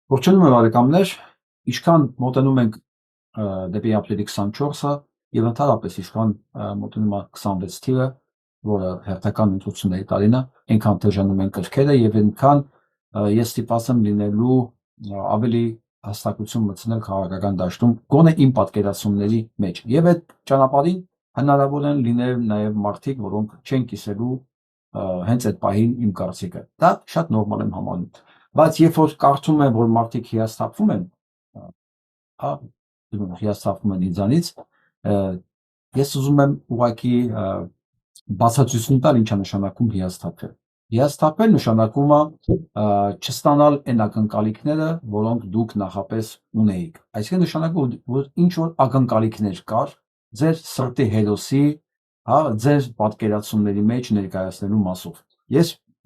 Ողջունում եմ բարեկամներ, ինչքան մոտենում ենք դեպի ապրիլի 24-ը եւ ընդհանրապես ինչքան մոտենում է 26 թիվը, որը հերթական ընտրությունների տարին է, այնքան թեժանում են կրքերը եւ այնքան ես ստիպված եմ լինելու ավելի հաստատություն մտցնել քաղաքական դաշտում, գոնե իմ պատկերացումների մեջ։ Եվ այդ ճանապարհին հնարավոր են լինել նաեւ մարդիկ, որոնք չեն կիսելու հենց այդ պահին իմ կարծիքը։ Դա շատ նորմալ եմ համարում։ Բայց երբ որ կարծում եմ, որ մարդիկ հիասթափվում են, հա, հիասթափվում են ինձանից, ես ուզում եմ ուղղակի բացատրություն տալ ինչա նշանակում հիասթափել։ Հիասթափել նշանակում է չստանալ այն ակնկալիքները, որոնք դուք նախապես ունեիք։ Այսինքն նշանակում որ ինչ որ ակնկալիքներ կար ձեր սրտի հերոսի, հա, ձեր պատկերացումների մեջ ներկայացնելու մասով։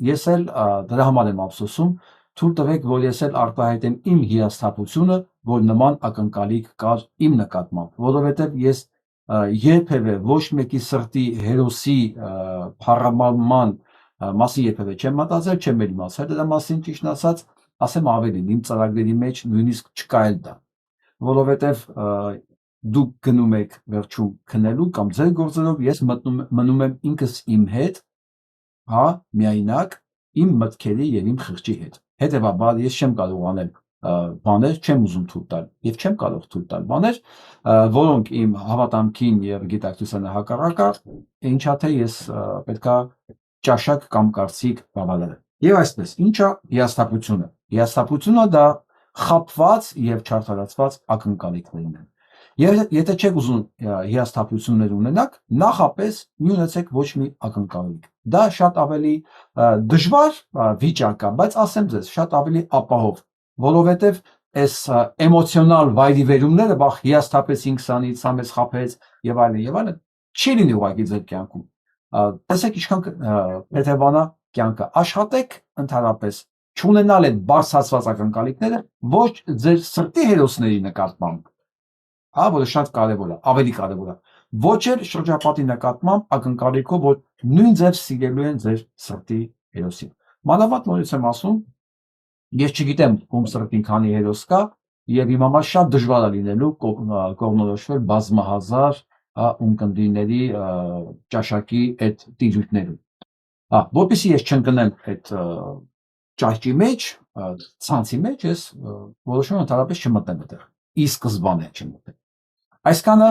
Ես էլ դրա համար եմ ափսոսում, թույլ տվեք, որ ես էլ արտահայտեմ իմ հիասթափությունը, որ նման ակնկալիք կար իմ նկատմամբ, որովհետև ես երբևէ ոչ մեկի սրտի հերոսի փառաբանման մասին երբևէ չեմ մտածել, չեմ էլ իմացել դրա մասին, ճիշտ ասած, ասեմ ավելին, իմ ծրագրերի մեջ նույնիսկ չկա էլ դա, որովհետև դուք գնում եք վերջում քնելու կամ ձեր գործերով, ես մնում եմ ինքս իմ հետ, հա, միայնակ, իմ մտքերի եւ իմ խղճի հետ։ Հետևաբար ես չեմ կարող անել բաներ, չեմ ուզում թույլ տալ եւ չեմ կարող թույլ տալ բաներ, որոնք իմ հավատամքին եւ գիտակցությանը հակառակ է, ինչա թե ես պետքա ճաշակ կամ կարծիք բավարարեմ։ Եվ այսպես, ինչա հիասթափությունը։ Հիասթափությունը դա խապված եւ չարթարացված ակնկալիքներն են։ Եթե չեք ուզում հիասթափություններ ունենաք, նախապես մի ունեցեք ոչ մի ակնկալիք։ Դա շատ ավելի դժվար վիճակ է, բայց ասեմ ձեզ, շատ ավելի ապահով, որովհետև այս էմոցիոնալ վայրիվերումները, բախ հիասթափեցինք սանից, սա մեզ խաբեց եւ այլն, չի լինի ուղղակի ձեր կյանքում։ Տեսեք ինչքան հետևանա կյանքը։ Աշխատեք ընդհանրապես չունենալ այդ բարձրացված ակնկալիքները ոչ ձեր սրտի հերոսների նկատմամբ, հա, որը շատ կարևոր է, ավելի կարևոր է, ոչ էլ շրջապատի նկատմամբ ակնկալիքով, որ նույն ձև սիրելու են ձեր սրտի հերոսին։ Մանավանդ նորից եմ ասում, ես չգիտեմ ում սրտին քանի հերոս կա, եւ իմ համար շատ դժվար է լինելու կողմնորոշվել բազմահազար ունկնդիրների ճաշակի այդ տիրույթներում։ Որպեսզի ես չընկնեմ այդ ճահճի մեջ, ցանցի մեջ, ես որոշում եմ ընդհանրապես չմտնեմ այդտեղ։ Ի սկզբանե չմտնեմ։ Այսքանը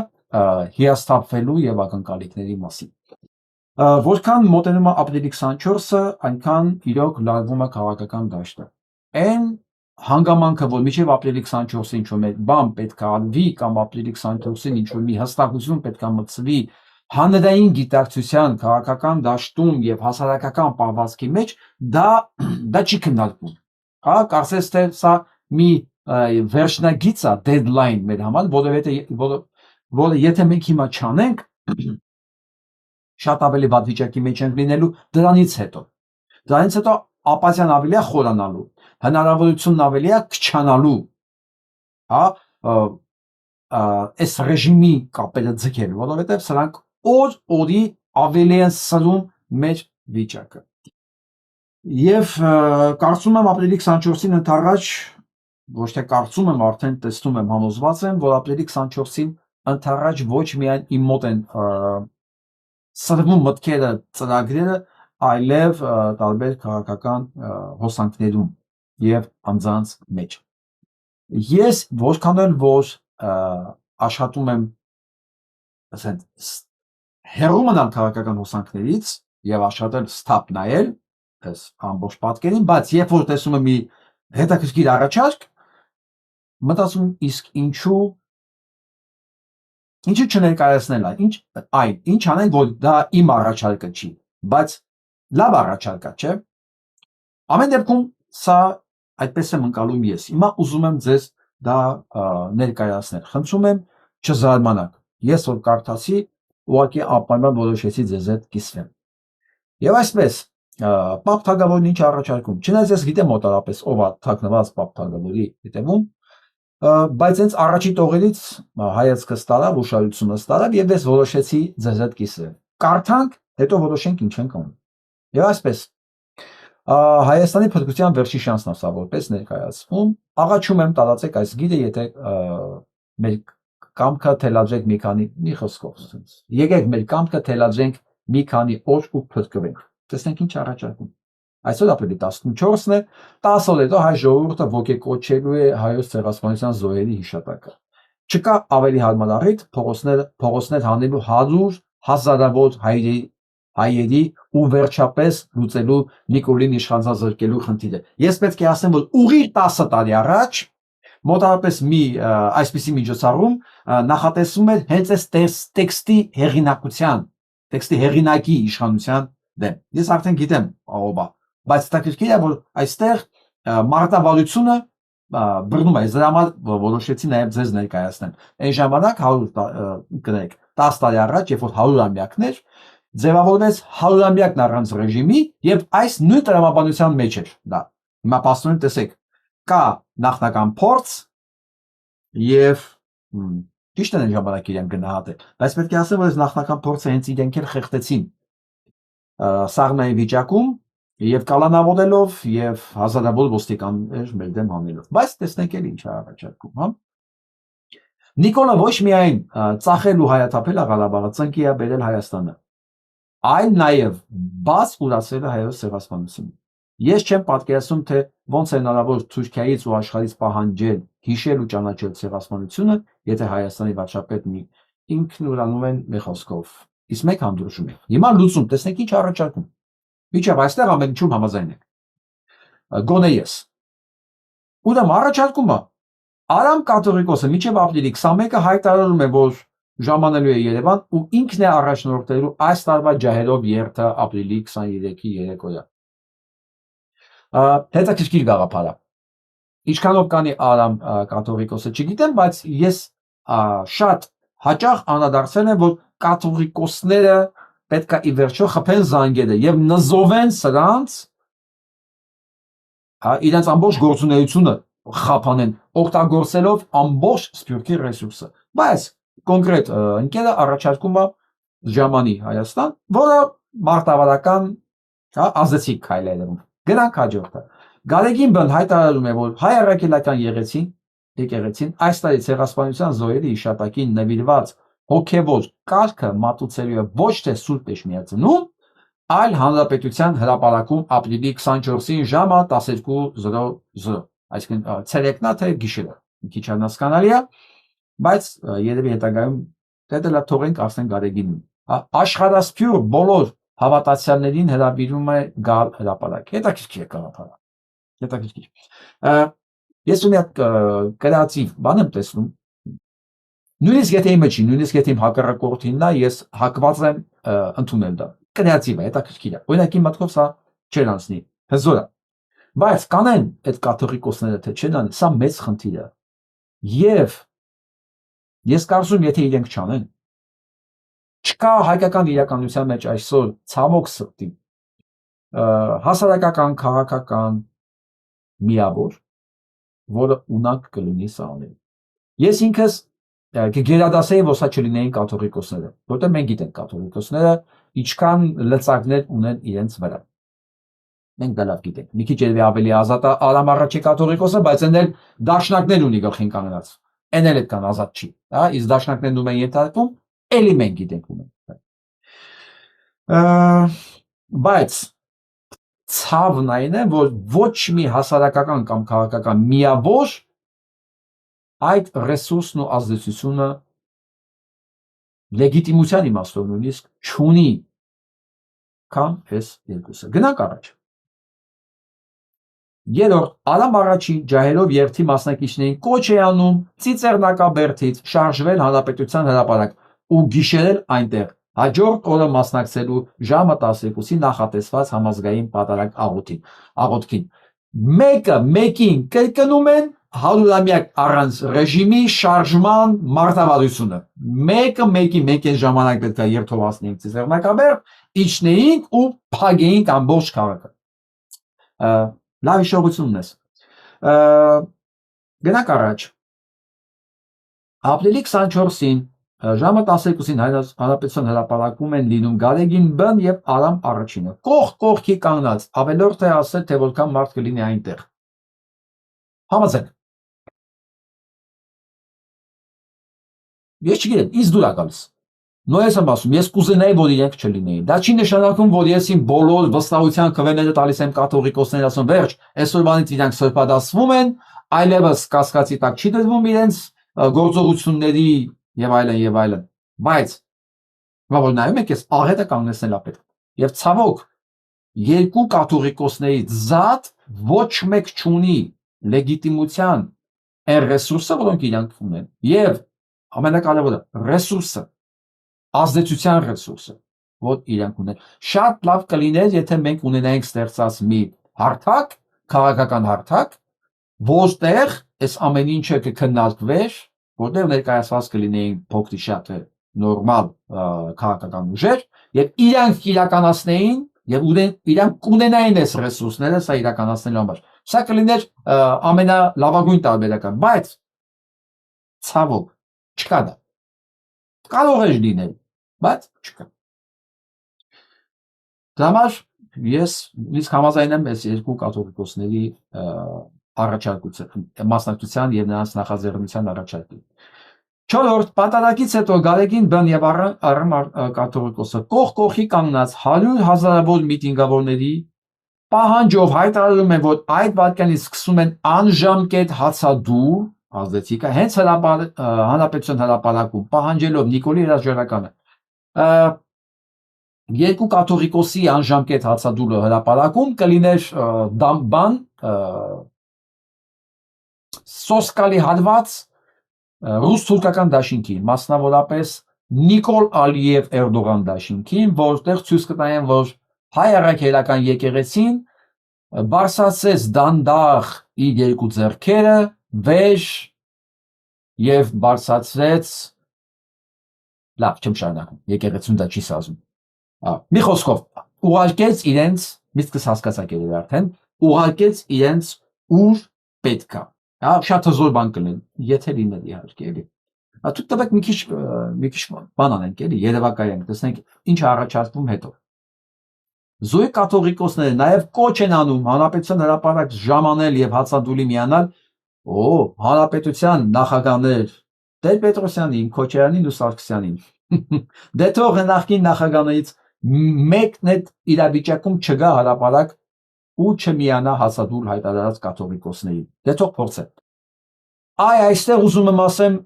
հիասթափվելու եւ ակնկալիքների մասին։ Որքան մոտենում է ապրիլի 24-ը, այնքան իրոք լարվում է քաղաքական դաշտը։ Այն հանգամանքը, որ մինչև ապրիլի 24-ը ինչ-որ մի բան պետք է անվի կամ ապրիլի 24-ին ինչ-որ մի հստակություն պետք է մտցվի հանրային գիտակցության քաղաքական դաշտում եւ հասարակական պահվածքի մեջ, դա չի քննարկվում։ Հա, կարծես թե սա մի վերջնագիծ է, deadline մեր համար, որը եթե մենք հիմա չանենք, շատ ավելի վատ վիճակի մեջ ենք լինելու դրանից հետո։ Դրանից հետո ապազյան ավելի է խորանալու, հնարավորությունն ավելի է քչանալու, հա, այս ռեժիմի կապերը ձգել, որովհետև սրանք օր-օրի ավելի են սրում մեր վիճակը։ Եվ կարծում եմ ապրիլի 24-ին ընդառաջ, ոչ թե կարծում եմ, արդեն տեսնում եմ, համոզված եմ, որ ապրիլի 24-ին ընդառաջ ոչ միայն իմ մոտ են սրվում մտքերը, ծրագրերը, այլև տարբեր քաղաքական հոսանքներում եւ անձանց մեջ։ Ես որքան էլ որ աշխատում եմ ասենք հեռու մնալ քաղաքական հոսանքներից եւ աշխատել ստապ նայել այս ամբողջ պատկերին, բայց երբ որ տեսնում եմ մի հետաքրքիր առաջարկ, մտածում իսկ ինչու չներկայացնել այն, ինչ անենք, որ դա իմ առաջարկը չի, բայց լավ առաջարկ է, չէ՞։ Ամեն դեպքում սա այդպես եմ ընկալում ես։ Հիմա ուզում եմ ձեզ դա ներկայացնել։ Խնդրում եմ չզարմանաք։ Ես որ կարդացի, ուղղակի անպայման որոշեցի ձեզ հետ կիսվեմ։ Եվ այսպես, Պապ Թագավորն ինչ առաջարկում, չնայած ես գիտեմ մոտարապես ով է թաքնված Պապ Թագավորի հետևում, բայց հենց առաջի տողերից հայացքս տարավ, ուշադրությունս տարավ եւ ես որոշեցի ձեզ հետ կիսվել։ Կարդանք, հետո որոշենք ինչ ենք անում։ Եվ այսպես, Հայաստանի փրկության վերջի շանսն ասա որպես ներկայացվում, աղաչում եմ տարածեք այս գիդը, եթե մեր կամքը թելադրենք մի խոսքով, եկեք մեր կամքը թելադրենք մի քանի օր ու փրկվենք, տեսնենք ինչ առաջարկում։ Այսօր ապրիլի 14-ն է, 10 օր հետո հայ ժողովուրդը ոգեկոչելու է հայոց ցեղասպանության զոհերի հիշատակը։ Չկա ավելի հարմար առիթ փողոցներ հանելու 100 հազարավոր հայերի ու վերջապես լուծելու Նիկոլին իշխանձազրկելու խնդիրը։ Ես պետք է ասեմ, որ ուղիղ 10 տարի առաջ մոտավորապես մի այսպիսի միջոցառում նախատեսվում էր հենց այս տեքստի հեղինակի իշխանության դեմ։ Ես արդեն գիտեմ ով է, բայց հետաքրքիր է, որ այստեղ մարտավարությունը բռնում է, դրա համար որոշեցի նաև ձեզ ներկայացնեմ։ Այն ժամանակ 10 տարի առաջ, երբ որ 100-ամյակն էր, ձևավորվեց 100-ամյակն առանց ռեժիմի եւ այս նույն տրամաբանության մեջ էր դա։ Հիմա պաստորեն տեսեք, կա նախնական փորձ եւ ճիշտ է ժամանակ իրեն գնահատել, բայց պետք է ասեմ, որ այս նախնական փորձը հենց իրենք էլ խեղդեցին սաղմնային վիճակում եւ կալանավորելով եւ հազարավոր ոստիկաններ մեր դեմ հանելով։ Բայց տեսնենք էլ ինչ է առաջարկում, հա։ Նիկոլը ոչ միայն ծախել ու հայաթափել Ղարաբաղը, ծնկի է բերել Հայաստանը, այլ նաև բաց ուրացել է հայոց ցեղասպանությունը։ Ես չեմ պատկերացնում, թե ոնց է հնարավոր Թուրքիայից ու աշխարհից պահանջել հիշել ու ճանաչել ցեղասպանությունը, եթե Հայաստանի վարչապետն ինքն ուրանում են մի խոսքով։ Իսկ մեկ հանդուրժում է։ Հիմա լուծում, տեսնենք ինչ առաջարկում։ Միջև այստեղ ամեն ինչում համաձայն ենք։ Գոնե ես։ Ուրեմն առաջարկումը Արամ կաթողիկոսը միջև ապրիլի 21-ը հայտարարում է, որ ժամանելու է Երևան ու ինքն է առաջնորդելու այս տարվա ջահերով երթը ապրիլի 23-ի երեկոյան։ Հետաքրքիր գաղափար է։ Ինչքանով կանի Արամ կաթողիկոսը չգիտեմ, բայց ես շատ հաճախ անդրադարձել եմ, որ կաթողիկոսները պետք է ի վերջո խփեն զանգերը եւ նզովեն սրանց իրենց ամբողջ գործունեությունը խափանեն, օգտագործելով ամբողջ սփյուռքի ռեսուրսը։ Բայց կոնկրետ ընկերը առաջարկում է ժամանի Հայաստան, որը մարտավարական ազդեցիկ քայլ է դրում։ Գրանք հաջորդը։ Գարեգին Բն հայտարարում է, որ հայ առաքելական եկեղեցին այս տարի ցեղասպանության զոհերի հիշատակին նվիրված հոգևոր կարգը մատուցելու է ոչ թե Սուրբ Էջմիածնում, այլ Հանրապետության հրապարակում ապրիլի 24-ին ժամը 12:00, այսինքն ցերեկնա թե գիշերը, քիչ անհասկանալի է, բայց երևի հետագայում դե թողենք Արսեն Գարեգինին։ Աշխարհասփյուռ բոլոր հավատացյալներին հրավիրում է գալ հրապարակ։ Հետաքրքիր է գաղափարը։ Հետաքրքիր։ Ես ունի կրեատիվ բան եմ տեսնում։ Նույնիսկ եթե իմը չի, նույնիսկ եթե իմ հակառակորդինն է, ես հակված եմ ընդունել դա։ Կրեատիվ է, հետաքրքիր է։ Օրինակ իմ մտքով սա չեն անցնի, հզոր է։ Բայց կանեն այդ կաթողիկոսները թե չեն անի, սա մեծ խնդիր է։ Եվ ես կարծում, եթե իրենք չանեն, չկա հայկական իրականության մեջ այսօր ցավոք սրտի հասարակական, քաղաքական միավոր, որը ունակ կլինի սա անել։ Ես ինքս կգերադասեի, որ սա չլինեին կաթողիկոսները, որտեղ մենք գիտենք կաթողիկոսները ինչքան լծակներ ունեն իրենց վրա։ Մենք դա լավ գիտենք։ Մի քիչ երևի ավելի ազատ է Արամ առաջի կաթողիկոսը, բայց այն էլ դաշնակներ ունի գլխին կանգնած։ Այն էլ այդքան ազատ չի, հա, իսկ դաշնակներն ում են ենթարկվում, էլի մենք գիտենք ում են։ Բայց ցավն այն է, որ ոչ մի հասարակական կամ քաղաքական միավոր այդ ռեսուրսն ու ազդեցությունը լեգիտիմության իմաստով նույնիսկ չունի քան այս երկուսը։ Գնանք առաջ։ Երրորդ, Արամ առաջի ջահելով երթի մասնակիցներին կոչ է անում Ծիծեռնակաբերդից շարժվել Հանրապետության հրապարակ ու գիշերել այնտեղ հաջորդ օրը մասնակցելու ժամը 12-ի նախատեսված համազգային պատարագ աղոթքին։ Մեկը մեկին կրկնում են 100-ամյակ առանց ռեժիմի շարժման մարտավարությունը։ Մեկը մեկին մենք այն ժամանակ պետք է երթովացնեինք Ծիծեռնակաբերդ, իջնեինք ու փագեինք ամբողջ քաղաքը։ Լավ հիշողություն ունես։ Գնանք առաջ։ Ապրիլի 24-ին ժամը 12-ին Հանրապետության հրապարակում են լինում Գարեգին Բ-ն եւ Արամ առաջինը։ Կողք կողքի կանգնած, ավելորդ է ասել, թե որքան մարդ կլինի այնտեղ։ Համաձայն։ Ես չգիտեմ, ինձ դուր է գալիս։ Նույնպես եմ ասում, ես կուզենայի, որ իրենք չլինեին։ Դա չի նշանակում, որ ես իմ բոլոր վստահության քվեները տալիս եմ կաթողիկոսներին, ասում վերջ, այսօրվանից իրանք սրբադասվում են, այլևս կասկածի տակ չի դրվում իրենց գործողությունների եւ այլն։ Բայց որ նայում եք, ես աղետը կանգնեցնել է պետք։ Եվ ցավոք, երկու կաթողիկոսներից զատ ոչ մեկ չունի լեգիտիմության այն ռեսուրսը, որոնք իրանք ունեն։ Եվ ամենակարևորը, ռեսուրսը, ազդեցության ռեսուրսը, որ իրանք ունեն։ Շատ լավ կլիներ, եթե մենք ունենայինք ստեղծած մի հարթակ, քաղաքական հարթակ, որտեղ այս ամեն ինչը կքննարկվեր, որտեղ ներկայացված կլինեին փոքրի շատը նորմալ քաղաքական ուժեր, եւ իրանք իրականացնեին եւ իրանք կունենային այս ռեսուրսները սա իրականացնելու համար։ Սա կլիներ ամենալավագույն տարբերակը, բայց ցավոք չկա դա։ Կարող է լինել, բայց չկա։ Դրա համար ես իսկ համաձայն եմ այս երկու կաթողիկոսների մասնակցության եւ նրանց նախաձեռնության առաջարկին։ 4-րդ պատարագից հետո Գարեգին Բ-ն եւ Արամ կաթողիկոսը կողք կողքի կանգնած 100 հազարավոր միտինգավորների պահանջով հայտարարում են, որ այդ վայրկյանից սկսում են անժամկետ հացադուլ ազդեցիկը հենց Հանրապետության հրապարակում պահանջելով Նիկոլի հրաժարականը երկու կաթողիկոսի անժամկետ հացադուլը հրապարակում կլիներ բան սոսկալի հալված ռուս-թուրքական դաշինքին, մասնավորապես Նիկոլ Ալիև Էրդողան դաշինքին, որտեղ ցույց կտային, որ հայ առաքելական եկեղեցին բարձրացրեց դանդաղ իր երկու ձեռքերը վեր եւ բարձրացրեց լավ չեմ շարունակում, եկեղեցուն դա չի սազում։ Մի խոսքով ուղարկեց իրենց, միտքս հասկացաք եք արդեն, ուղարկեց իրենց ուր պետքա։ Շատ հզոր բան կլինի, եթե լիներ իհարկե, էլի։ Թույլ տվեք մի քիչ բան անենք, էլի, երևակայենք, տեսնենք ինչ է առաջարկվում հետո։ Զույգ կաթողիկոսները նաև կոչ են անում Հանրապետության հրապարակ ժամանել եւ հացադուլի միանալ, Հանրապետության նախագահներ Տեր-Պետրոսյանին, Քոչարյանին ու Սարգսյանին։ Դե թող նախկին նախագահներից մեկն այդ իրավիճակում չգա հրապարակ ու չմիանա հացադուլ հայտարարած կաթողիկոսներին։ Դե թող փորձեն։ Այստեղ ուզում եմ ասեմ,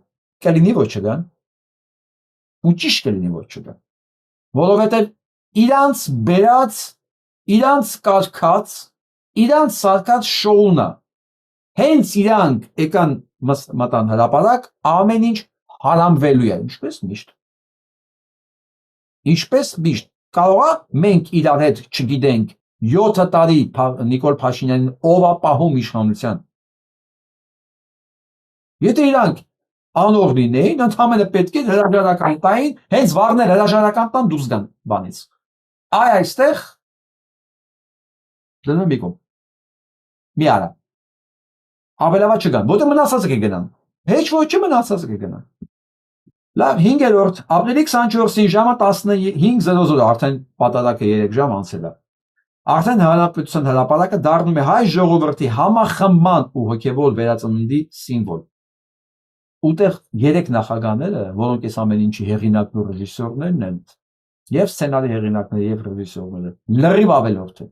կլինի որ չգան։ Ու ճիշտ կլինի որ չգան։ Որովհետև իրանց բերած, իրանց կարգած, իրանց սարքած շոուն է։ Հենց իրանք եկան մտան հրապարակ, ամեն ինչ հարամվելու է, ինչպես միշտ։ Ինչպես միշտ։ Կարող է մենք իրար հետ չգիտենք 7 տարի Նիկոլ Փաշինյանին ով է պահում իշխանության։ Եթե իրանք անոր լինեին, ընդհանրապես պետք է հրաժարական տային, հենց վաղներ հրաժարական տան դուրս գան բանից։ Այստեղ դնում մի կողմ։ Մի արա։ Ավելավա չգան, որտեղ մնացածը կգնան։ Heç ոչը մնացածը կգնան։ Լավ, 5-րդ, ապրիլի 24-ին ժամը 15:00 արդեն պատարակը 3 ժամ անցել է։ Արդեն Հանրապետության հրապարակը դառնում է հայ ժողովրդի համախմբման ու հոգևոր վերածննդի սիմվոլ։ Ուտեղ 3 նախագահները, որոնք այս ամեն ինչի հեղինակն ու ռեժիսորներն են, եւ սցենարի հեղինակները եւ ռեժիսորները, լրիվ ավելորդ են։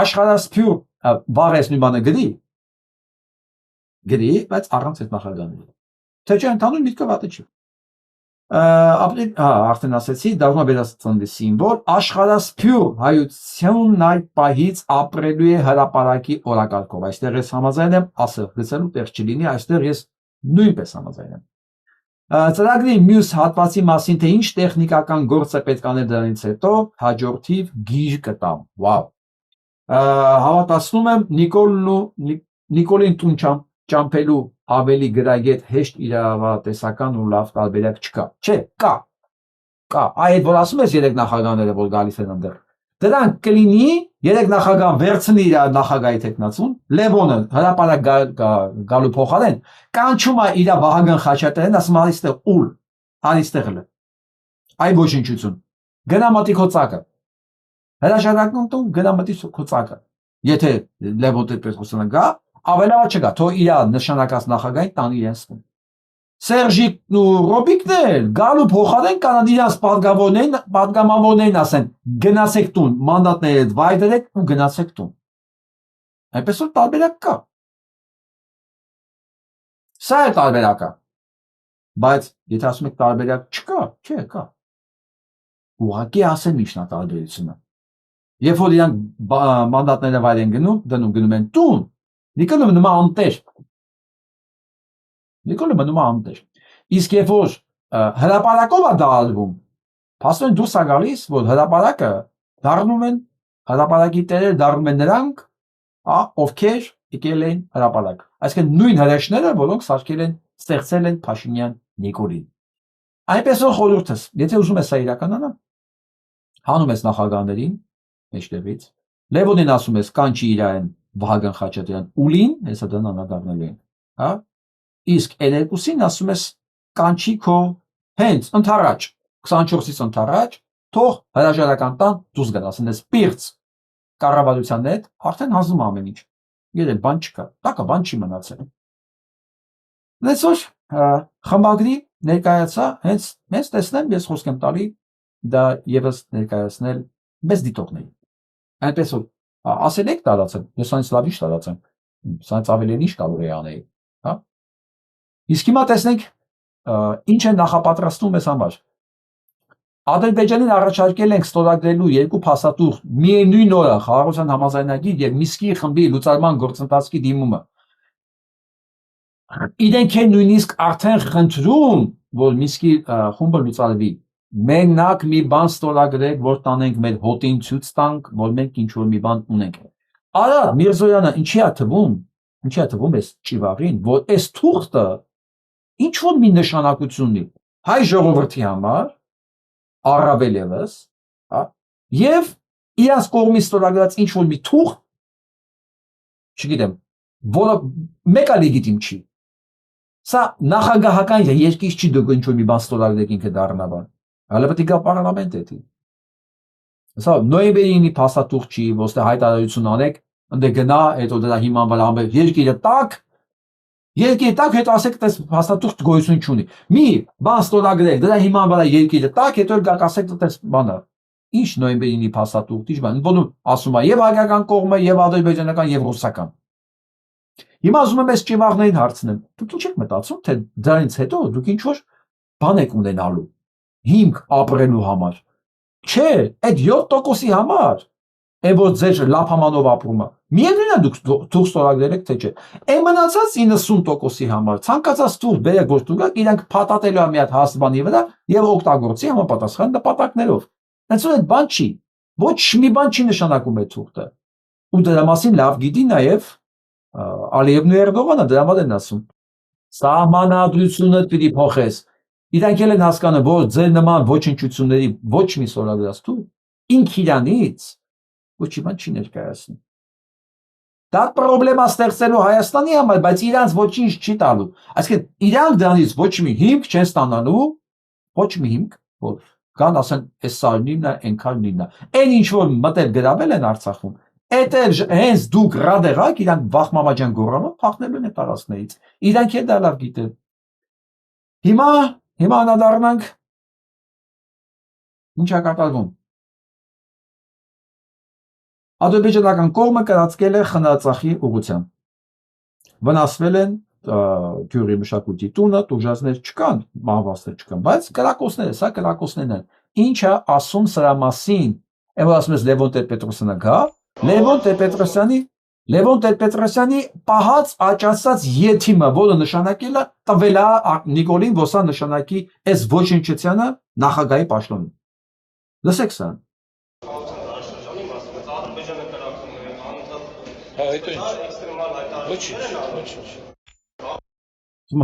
Աշխարհասփյուր վաղ մի բանը գրի, բայց առանց այդ նախագահների։ Թե չէ ընդհանուր միտքը վատը չի։ Արդեն ասեցի, դառնում է վերածննդի սիմվոլ, աշխարհասփյուր հայությունն այդ պահից ապրելու է հրապարակի օրակարգով։ Այստեղ ես համաձայն եմ, ասել գծելու տեղ չլինի, այստեղ ես նույնպես համաձայն եմ։ Ծրագրի մյուս հատվածի մասին, թե ինչ տեխնիկական գործ է պետք անել դրանից հետո, հաջորդիվ գիր կտամ։ Վաու։ Հավատացնում եմ Նիկոլին տուն ճամփելու ավելի գրագետ հեշտ իրավատեսական ու լավ տարբերակ չկա։ Չէ, կա։ Այդ որ ասում ես 3 նախագահները, որ գալիս են այնտեղ, Դրանք կլինի երեք նախագահ վերցնի իր նախագահի տեխնացուն, Լևոնը հրապարակ գալու փոխարեն կանչում է իր Վահագն Խաչատրյանին, ասում այստեղ ուր, այստեղ էլ այ ոչնչություն, գնա մտի քո ծակը, հրաժարակնում տուն գնա մտի քո ծակը, եթե Լևոն Տեր-Պետրոսյանը գա, ավելավա չգա, թող իր նշանակած նախագահին տանի իրենց տուն։ Սերժիկն ու Ռոբիկն էլ գալու փոխարեն կանան իրաց պատգամավորներին ասեն գնացեք տուն, մանդատները վայր դրեք ու գնացեք տուն։ Այնպես որ տարբերակ կա։ Սա է տարբերակը։ Բայց եթե ասում եք տարբերակ չկա, չէ, կա։ Ուղղակի ասեն ինչն է տարբերությունը։ Երբ որ իրանք մանդատները վայր են գնում են տուն, Նիկոլը մնում է անտեր։ Նիկոլը մնում է անտեր։ Իսկ երբ որ հրապարակով է դալվում, փաստորեն դուրս է գալիս, որ հրապարակը դառնում են հրապարակի տերերը դառնում են նրանք, ովքեր եկել են հրապարակ։ Այսինքն նույն հրեշները, որոնք սարքել են, ստեղծել են Փաշինյան Նիկոլին։ Այնպես որ խորհուրդս, եթե ուզում ես սա իրականանա, հանում ես նախագահներին մեջտեղից, Լևոնին ասում ես կանչի իրեն Վահագն Խաչատրյան ուլին, հեսա դրան անդրադառնելու են, հա? Իսկ երկուսին ասում ես կանչի քո հենց ընդառաջ 24-ից ընդառաջ թող հրաժարական տան դուրս գան, ասեն ես պիրծ կառավարության հետ արդեն հանձնում ամեն ինչ։ Երեք բան չկա, տակը բան չի մնացել։ Այսօր խմբագրի ներկայացա հենց տեսնեմ, ես խոսք եմ տալի դա եւս ներկայացնել без դիտողների։ Այնպես որ ասել եք տարածեմ, ես այնց լավ ինչ տարածեմ, սրանց ավելի ինչ կարող է անել, հա։ Իսկ հիմա տեսնենք ինչ է նախապատրաստում ես համար։ Ադրբեջանին առաջարկել ենք ստորագրելու երկու փաստաթուղթ միևնույն օրը խաղաղության համաձայնագիր եւ Միսկի խմբի լուծարման գործընթացի դիմումը։ Իրենք են նույնիսկ արդեն խնդրում, որ Միսկի խումբը լուծարվի։ Մենակ մի բան ստորագրեք, որ տանենք մեր հոտին ցույց տանք, որ մենք ինչ որ մի բան ունենք։ Արա Միրզոյանը ինչի է թվում էս ճիվաղին, որ այս թուղթը ինչ որ մի նշանակություն ունի հայ ժողովրդի համար, առավել եւս, հա, եւ իրաց կողմից ստորագրած ինչ որ մի թուղթ, չգիտեմ, որը մեկը լեգիտիմ չի։ Սա նախագահական երկիր չի դուք ինչ որ մի բան ստորագրեք ինքը դառնաբար։ Հələ պետք է գա պարլամենտ էդի։ Սա նոյեմբերի 9-ի փաստաթուղթ չի, ոստե հայտարարություն անեք, ընդ գնա, հետո դրա հիման վրա ամբողջ երկիրը տակ, հետո ասեք դες փաստաթուղթ գոյություն չունի։ Մի բան ստորագրեք, դրա հիման վրա երկիրը տակ, հետո գաք ասեք դες բանը։ Ինչ նոյեմբերի 9-ի փաստաթուղթ, ինչ բան, բոնում ասում է եւ հայկական կողմը, եւ ադրբեջանական, եւ ռուսական։ Հիմա ուզում եմ այս ճիվաղներին հարցնեմ։ Դուք ինչ եք մտածում, թե դրանից հետո դուք ինչ որ բան եք ունենալու հիմք ապրելու համար։ Չէ, այդ 7%-ի համար, այն որ ձեր լափամանով ապրում է։ Միևնույն է դուք թուղթ ստորագրել եք, թե չէ։ Այն մնացած 90%-ի համար ցանկացած թուղթ բերեք, որ դուք իրանք փաթաթելու է մի հատ հաստ բանի վրա եւ օգտագործի համապատասխան նպատակներով։ Հենց այդ բան չի։ Ոչ մի բան չի նշանակում այդ թուղթը։ Ու դրա մասին լավ գիտի նաեւ Ալիևն ու Էրդողանը դրա համար են ասում։ Սահմանադրությունը պիտի փոխես։ Իրանք էլ են հասկանում, որ ձեր նման ոչնչությունների ոչ մի սորագրած թուղթ ինք իրանից ոչ մի բան չի ներկայացնում։ Դա պրոբլեմա ստեղծելու Հայաստանի համար, բայց իրանց ոչինչ չի տալու։ Այսինքն իրանք դրանից ոչ մի հիմք չեն ստանալու, ոչ մի հիմք, որ կան ասեն, այս սարնինն է, այնքանինն է։ Այն ինչ որ մտել գրավել են Արցախում, այդ էլ հենց դուք ռադեղակ իրանք վախմամաջան գոռանով փախնելու են տարածքներից։ Իրանք էլ դա լավ գիտեն։ Հիմա անդրադառնանք ինչ է կատարվում։ Ադրբեջանական կողմը կրածկել է խնայածախի ուղղությամբ։ Վնասվել են Գյումրի մշակույթի տունը, տուժածներ չկան, մահվաստներ չկան, բայց կրակոցները, սա կրակոցներն են։ Ինչ է ասում սրա մասին։ Այն որ ասում ես Լևոն Տեր-Պետրոսյանը գա, Լևոն Տեր-Պետրոսյանի պահած աճացած եթիմը, որը նշանակել է տվել է Նիկոլին, որ սա նշանակի այս ոչնչությանը նախագահի պաշտոնին։ Լսեք սա։ Հետո ինչ։ Ոչինչ։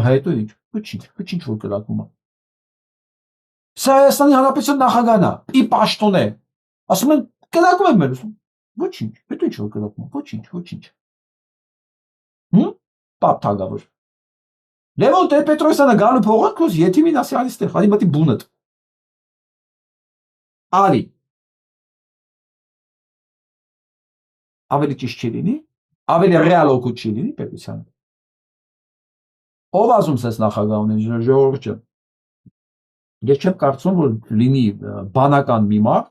Հետո ինչ։ Ոչինչ որ կրակում է։ Սա Հայաստանի Հանրապետության նախագահն է, ի պաշտոն է։ Ասում են կրակում եմ մեր ուսում։ Ոչինչ, հետո ինչ որ կրակում, ոչինչ։ Պապ թագավոր։ Լևոն Տեր-Պետրոսյանը գալու փողոց եթի մինասի արիստեղ, արի մտի բունդ։ Արի։ Ավելի ճիշտ չի լինի, ավելի ռեալ օգուտ չի լինի պետությանը։ Ով ասում ես նախագահ ունեն ժողովուրդ ջան։ Ես չեմ կարծում, որ լինի բանական մի մարդ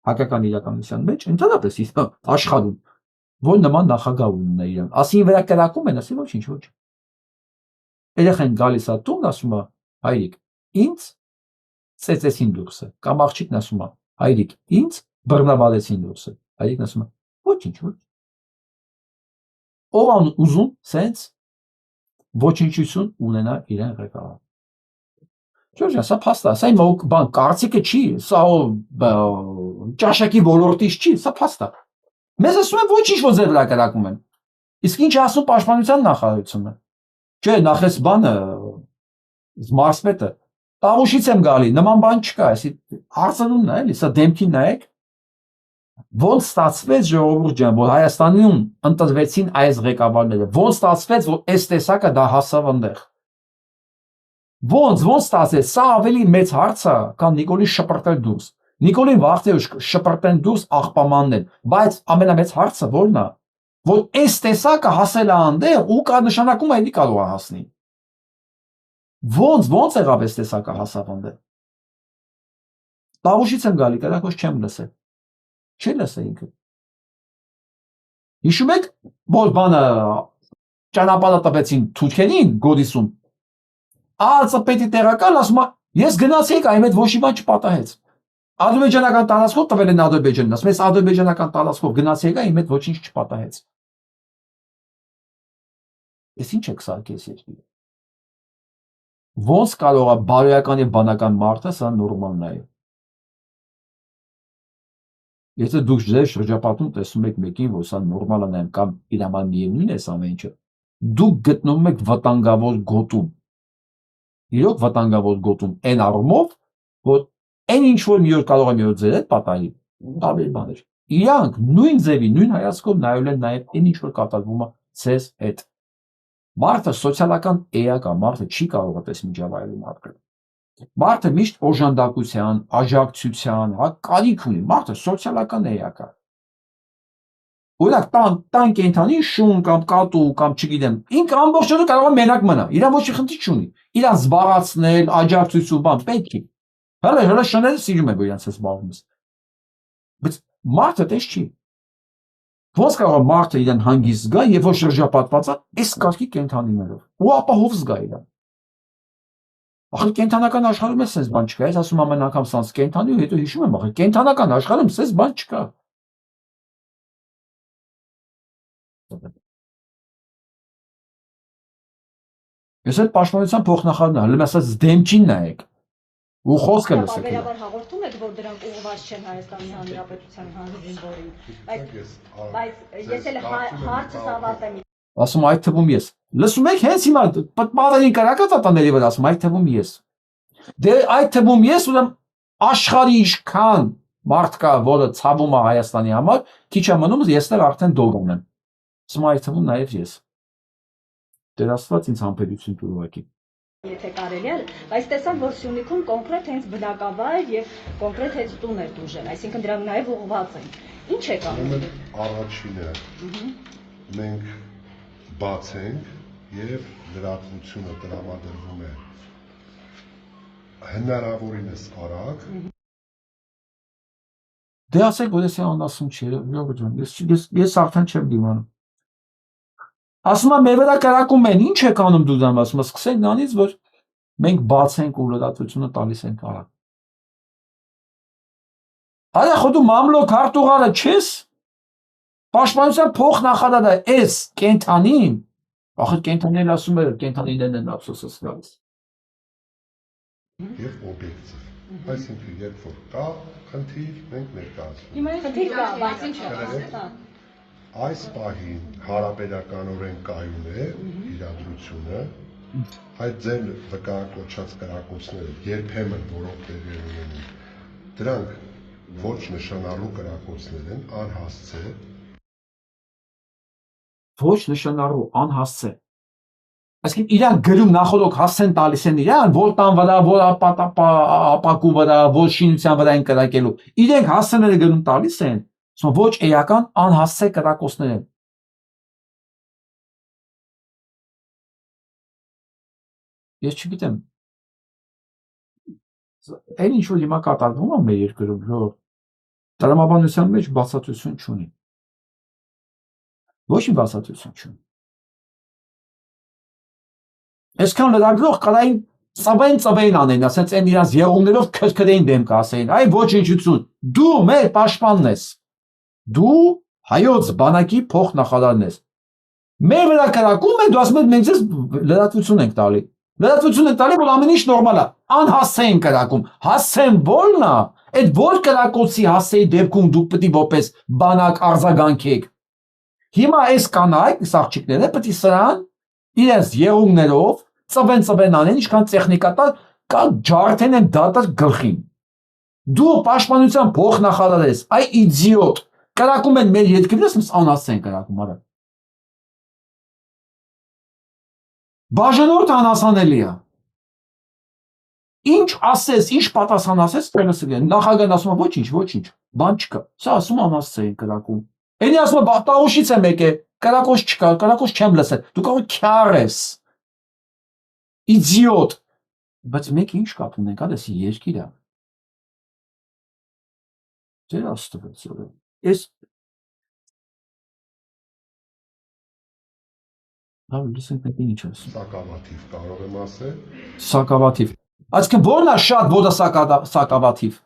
հակական իրականության մեջ, ընդհանրապես աշխարհում, որ նման նախագահ ունենա իրան։ Ասին վրա կրակում են, ասի ոչինչ։ Երեխան գալիս է տուն, ասում է, հայրիկ, ինձ ծեծեցին դուրսը, կամ աղջիկն ասում է, հայրիկ, ինձ բռնաբարեցին դուրսը, հայրիկն ասում է, ոչինչ։ Ով ուզում սենց ոչնչություն ունենա իրեն ղեկավար։ Ժորժա, սա փաստ է, սա իմ բան կարծիքը չի, սա ճաշակի ոլորտից չի, սա փաստ է։ Մեզ ասում են ոչինչ որ ձեր վրա կրակում են։ Իսկ ինչ ասում պաշտպանության նախարարությունը։ Չէ, նախ էս բանը մարսպետը տաղուշից եմ գալի, նման բան չկա, այսի հարցնումն է, էլի, սա դեմքին նայեք։ Ոնց ստացվեց ժողովուրդ ջան, որ Հայաստանում ընտրվեցին այս ղեկավարները, ոնց ստացվեց, որ այս տեսակը դա հասավ այնտեղ։ Ոնց ստացեց, սա ավելի մեծ հարց է, քան Նիկոլին շպրտել դուրս։ Նիկոլին վախտեր շպրտեն դուրս աղբամաններ, բայց ամենամեծ հարցը որն է, որ այս տեսակը հասել է այնտեղ ու կա նշանակում է էլի կարող է հասնի։ Ոնց եղավ այս տեսակը հասավ այնտեղ։ Տավուշից եմ գալի, կրակոց չեմ լսել։ Չի լսել ինքը։ Հիշում եք, որ բանը ճանապարհը տվեցին թուրքերին Գորիսում։ Ածպետի տեղակալ ասում է, ես գնացի եկա, իմ հետ ոչ մի բան չպատահեց։ Ադրբեջանական տարածքով տվել են Ադրբեջանին, ասում ես ադրբեջանական տարածքով գնացի եկա, իմ հետ ոչինչ չպատահեց։ Ես ինչ եք սարքես երկիրը։ Ոնց կարող է բարոյական եւ բանական մարդը սա նորմալ նայել։ Եթե դուք ձեր շրջապատում տեսնում եք մեկին, որ սա նորմալ է նայում կամ իր համար միևնույն է ամեն ինչը, դուք գտնվում եք վտանգավոր գոտում։ Իրոք վտանգավոր գոտում այն առումով, որ այն ինչ որ մի օր կարող է մի օր ձեր հետ պատահի, տարբեր բաներ։ Իրանք նույն ձևի, նույն հայացքով նայել են նաև այն ինչ որ կատարվում է ցես հետ։ Մարդը սոցիալական էակ է, մարդը չի կարող այդպես միջավայրում ապրել։ Մարդը միշտ օժանդակության, աջակցության, կարիք ունի, մարդը սոցիալական էակ է։ Օրինակ տան կենդանի շուն կամ կատու կամ չգիտեմ, ինքը ամբողջ օրը կարող է մենակ մնա, իրան ոչ մի խնդիր չունի։ Իրան զբաղացնել, աջակցություն, բան պետք է։ Հələ շները սիրում են, որ իրանց զբաղվում ես։ Բայց մարդը տես չի։ Ոնց կարող է մարդը իրան հանգիստ զգա, երբ որ շրջապատված է այս կարգի կենդանիներով։ Ու ապահով զգա իրան։ Ախր կենդանական աշխարհում էս բան չկա, ես ասում ամեն անգամ սանց կենդանի ու հետո հիշում եմ, ախր կենդանական աշխարհում էս բան չկա։ Ես էլ պաշտպանության փոխնախարարն եմ, հələ ասած դեմքին նայեք։ Ու խոսքը լսեք։ Բարբերաբար հաղորդում եք, որ դրանք ուղղված չեն Հայաստանի Հանրապետության զինվորին, բայց ես էլ հարցս ավարտեմ։ Ասում այդ թվում ես։ Լսում եք, հենց հիմա պատմարին կրակած ատաների վրա ասում, այդ թվում ես։ Դե այդ թվում ես, ուրեմն աշխարհի ինչքան մարդ կա, որը ցավում է Հայաստանի համար, քիչ է մնում, եստեղ արդեն դողում եմ։ Ասում այդ թվում նաև ես։ Տեր Աստված ինձ համբերություն տուր ուղղակի։ Եթե կարելի է, բայց տեսան, որ Սյունիքում կոնկրետ հենց բնակավայր եւ կոնկրետ հենց տուն էր դուժել, այսինքն դրանք նաև ուղղված են։ Ինչ է կանում։ Առաջինը մենք բաց ենք եւ լրատվությունը տրամադրվում է հնարավորինս արագ։ Դե ասեք, որ ես անասում չի, ես արդեն չեմ դիմանում։ Ասում եմ, մեր վրա կրակում են, ինչ եք անում դու դեմ, ասում եմ, սկսենք նրանից, որ մենք բաց ենք ու լրատվությունը տալիս ենք արագ։ Արա խոդու մամլոք հարտուղարը չես, պաշտպանության փոխնախարարը էս կենթանին, ախր կենթանին ասում է, կենթանիներն են ափսոսս գալիս։ Եվ օբյեկտիվ։ Այսինքն, երբ որ կա խնդիր, մենք ներկայացնում։ Հիմա խնդիր կա, բայց ինչ է։ Այս պահին հարաբերականորեն կայուն է իրադրությունը, այդ ձեր վկայակոչած կրակոցները երբեմն որոնք տեղի ունենում, դրանք ոչ նշանառու կրակոցներ են, անհասցե, Ոչ նշանառու անհասցե։ Այսինքն իրանք գրում նախորդ հասցեն տալիս են իրան, որ տան վրա, որ ապակու վրա, որ շինության վրա են կրակելու։ Իրենք հասցեները գրում տալիս են, ոչ էական անհասցե կրակոցներ են։ Ես չգիտեմ։ Այն ինչ որ հիմա կատարվում է մեր երկրում, որ տրամաբանության մեջ բացատրություն չունի։ Ոչ մի բացատրություն չունի։ Այսքան լրագրող կարային ծվեն անեն, ասենց այն իրանց եղուններով քրքրեին դեմք ասեին, այ ոչնչություն, դու մեր պաշտպանն ես, դու հայոց բանակի փոխնախարարն ես, մեր վրա կրակում են, դու ասում ես մենք ձեզ լրատվություն ենք տալի, որ ամեն ինչ նորմալ է, անհասցե են կրակում, հասցեն որն է, այդ որ կրակոցի հասցեի դեպքում դուք պետք է որպես բանակ արձագանքեք։ Հիմա այս կանայք, այս աղջիկները պետք է սրան իրենց եղուններով ծվեն անեն, ինչքան տեխնիկա կա ջարդեն են դատար գլխին։ Դու պաշտպանության փոխնախարար ես, այ իդիոտ, կրակում են մեր երկրից, մենք անհասցե են կրակում, արա։ Բաժանորդը անհասանելի է։ Ինչ ասես, ինչ պատասխան ասես, նախագահն ասում է ոչինչ, բան չկա։ Սա ասում անհասցե են կրակում։ Էլի ասում է տաղուշից եմ եկել, կրակոց չկա, կրակոց չեմ լսել։ Դու կարող քյար ես։ Իդիոտ։ Բայց մենք ինչ կապ ունենք, այս երկիրը։ Ձեր աստված օրը։ Ես լսենք մենք ինչ ասում։ սակավաթիվ կարող եմ ասել, Սակավաթիվ։ Այսինքն ո՞րն է շատ, որը սակավաթիվ։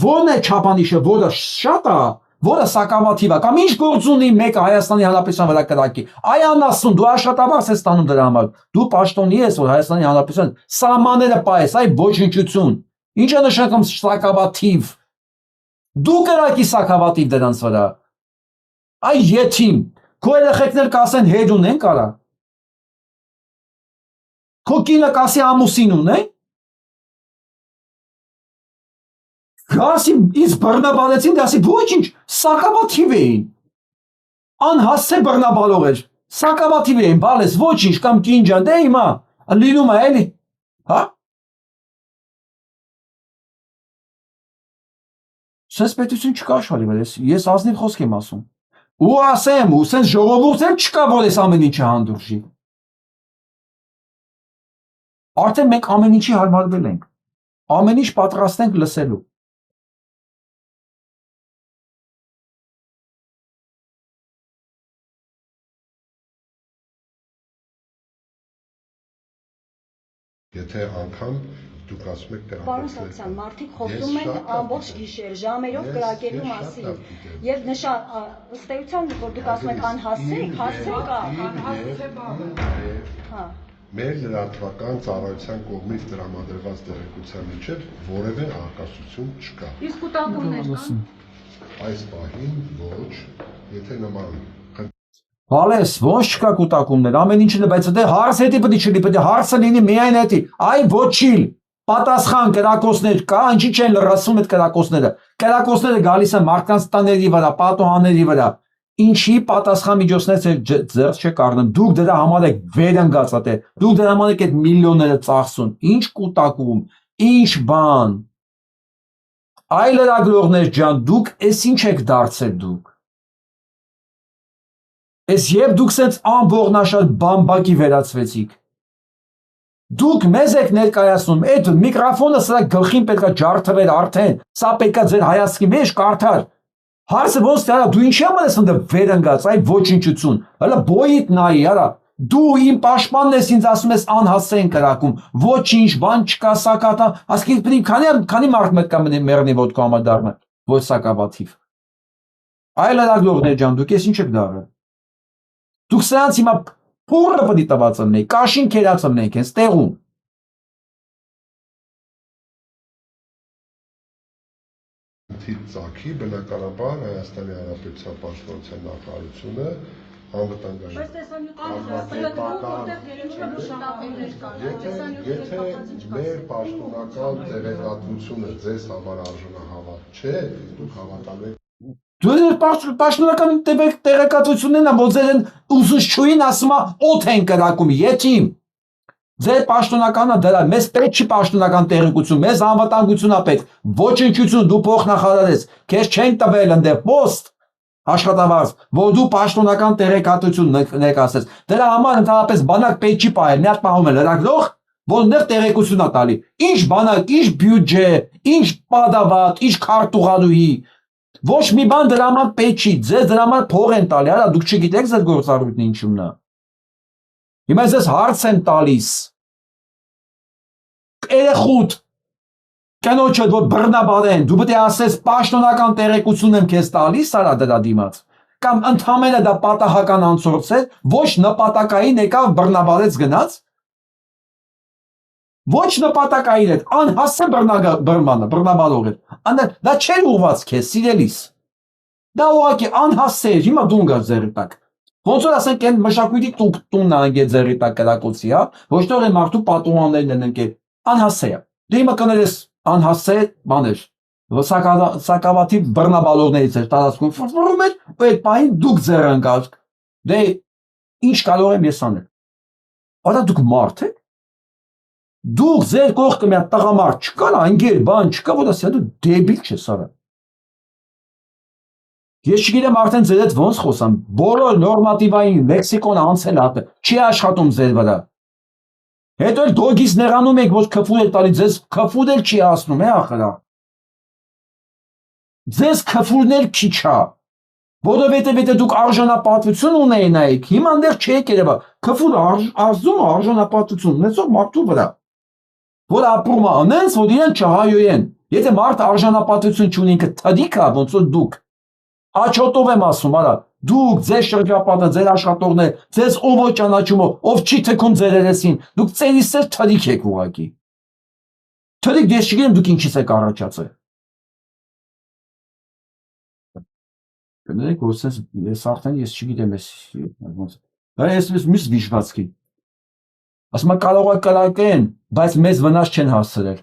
Ո՞րն է չափանիշը, որը շատ է, որը սակավաթիվ է, կամ ինչ գործ ունի մեկը Հայաստանի Հանրապետության վրա կրակի։ Այ անասուն, դու աշխատավարձ ես ստանում դրա համար։ Դու պաշտոնի ես, որ Հայաստանի Հանրապետության սահմանները պահես, այ ոչնչություն։ Ինչ է նշանակում սակավաթիվ։ Դու կրակի սակավաթիվ դրանց վրա։ Այ եթիմ, քո երեխեքներ կասեն հետ ունեն կարա։ Քո կինը կասի ամուսին ունեն։ Գասի ինձ բռնաբարեցին, դասի ոչինչ, սակավաթիվ էին։ Անհասցե բռնաբարող էր, սակավաթիվ էին, բալես, ոչինչ, կամ կինջան, դե հիմա, լինում է էլի, հա։ Սենց պետություն չկա աշխարհի վրա, ես ազնիվ խոսք եմ ասում։ Ու ասեմ, ու սենց ժողովուրդ էլ չկա, որ ես ամեն ինչը հանդուրժի։ Արդեն մենք ամեն ինչի հարմարվել ենք, ամեն ինչ պատրաստ ենք լսելու։ Եթե անգամ դուք ասում եք Պարոն Սարգսյան, մարդիկ խոսում են ամբողջ գիշեր, ժամերով կրակելու մասին։ Եվ ըստ էության, որ դուք ասում եք անհասցեք, հասցեք հա։ Մեր լրատվական ծառայության կողմից տրամադրված տեղեկության մեջ որևէ ահակասություն չկա։ Իսկ կուտակումներ կան։ Այս պահին ոչ, եթե նման Հալես, ոնց չկա կուտակումներ, ամեն ինչը, բայց դե հարց հետի պետք է չլինի, պետք է հարցը լինի միայն հետի, այ ոչիլ, պատասխան կրակոցներ կա, ինչի չեն լրացում այդ կրակոցները, կրակոցները գալիս են մարդկանց տաների վրա, պատոհանների վրա, ինչի պատասխան միջոցներ ձեռք չեք առնում, դուք դրա համար եք վերընկած, դուք դրա համար եք այդ միլիոնները ծախսում, ինչ կուտակում, ինչ բան, այ լրագրողներ ջան, դուք էս ինչ եք դարձել դուք։ Ես և դուք սենց անողնաշատ բամբակի վերացվեցիք։ Դուք մեզ եք ներկայացնում, այդ միկրոֆոնը սրա գլխին պետքա ջարդվել արդեն, սա պետքա ձեր հայացքի մեջ կարդար։ Հարցը ոնց դարա, դու ինչի համար ես ընդ վերընկած, այ ոչնչություն, հələ բոյիդ նայի, արա, դու իմ պաշտպանն ես ինձ ասում ես անհասցե են կրակում, ոչինչ, բան չկա, սակատա, ասկին պետք քանի մարդ պետք է մեռնի ոտքո համադառնա, ոչ սակավաթիվ։ Այ լրագրողներ ջան, դուք ես ինչ եք դառել։ Դուք սրանց հիմա փուրը պետք է տված ըմնեիք, կաշին քերած ըմնեիք հենց տեղում։ ծագի բնականաբար Հայաստանի Հանրապետության պաշտպանության նախարարությունը անվտանգային։ Բայց տեսանյութերը Եթե մեր պաշտոնական տեղեկատվությունը ձեզ համար արժանահավատ չէ, դուք հավատալու եք։ Դու պաշտոնական տեղեկատվությունն է, որ ձեր ուսուցչուհին ասում է օդ են կրակում, ետիմ։ Ձեր պաշտոնականը դրա, մեզ պետք չի պաշտոնական տեղեկություն, մեզ անվտանգություն է պետք, ոչնչություն, դու փոխնախարար ես, քեզ չեն տվել ընդեղ պոստ աշխատավարձ, որ դու պաշտոնական տեղեկատվություն ներկայացրես։ Դրա համար ընդհանրապես բանակ պետք չի պահել, մի հատ պահում է լրագրող, որ այնտեղ տեղեկություն է տալի։ Ինչ բանակ, ինչ բյուջե, ինչ պատավատ, ինչ քարտուղարուհի։ Ոչ մի բան դրա համար պետք չի, ձեզ դրա համար փող են տալի, հա, դուք չգիտեք ձեր գործառույթն ինչումն է։ Հիմա ես հարց եմ տալիս։ Երեխուդ կնոջը որ բռնաբարեն, դու պետք է ասես պաշտոնական տեղեկություն եմ քեզ տալիս, արա դրա դիմաց։ Կամ ընդհանրապես դա պատահական անցորձ է, ոչ նպատակային եկավ բռնաբարեց գնաց։ Ոչ նպատակային է, անհասցե բռնաբարող է։ Դա չէր ուղված քեզ, սիրելիս։ Դա ուղղակի անհասցե էր, հիմա դու գար ձեռի տակ։ Ոնց որ ասենք այն մշակույթի տունն անգե ձեռի տակ կրակոցի, հա, ոչ թե այն մարդու պատուհաններն են ընկել, անհասցե է։ Դու հիմա կներես անհասցե բաներ, սակավաթի բռնաբարողներից էր տարածքում ֆռֆռում էր, ու այդ պահին դուք ձեռ ընկաք։ Դե ինչ կարող եմ ես անել։ Արա դուք մարդ եք։ Դուք ձեր կողքը մի հատ տղամարդ չկա, անգեր բան չկա, որ ասի դու դեբիլ չես արա։ Ես չգիտեմ արդեն ձեր հետ ոնց խոսամ, բոլոր նորմատիվային լեքսիկոնը անցել հատը, չի աշխատում ձեր վրա։ Հետո էլ դոգից նեղանում եք, որ քֆուր եք տալի, ձեզ քֆուր էլ չի ասնում, ախրա։ Ձեզ քֆուրն էլ չի չա, որովհետև դուք արժանապատվություն ունենայիք, հիմա այնտեղ չեք երևա, քֆուր ազդում արժանապատվություն ունեցող մարդու վրա, որ ապրում է անենց, որ իրեն չհայոյեն։ Եթե մարդ արժանապատվություն չունի, ինքը թադիկ է, ոնց որ դուք։ Աչոտով եմ ասում, արա, դուք, ձեր շրջապատը, ձեր աշխատողներ, ձեզ ով է ճանաչում, ով չի թքում ձեր երեսին, դուք ծերից ծեր թրիկ եք ուղղակի։ Թրիկ, ես չգիտեմ դուք ինչից եք առաջացել։ Կներեք, որ ես արդեն ես չգիտեմ ես մյուս վիժվածքի։ Ասում եմ կարող է կրակեն, բայց մեզ վնաս չեն հասցրել։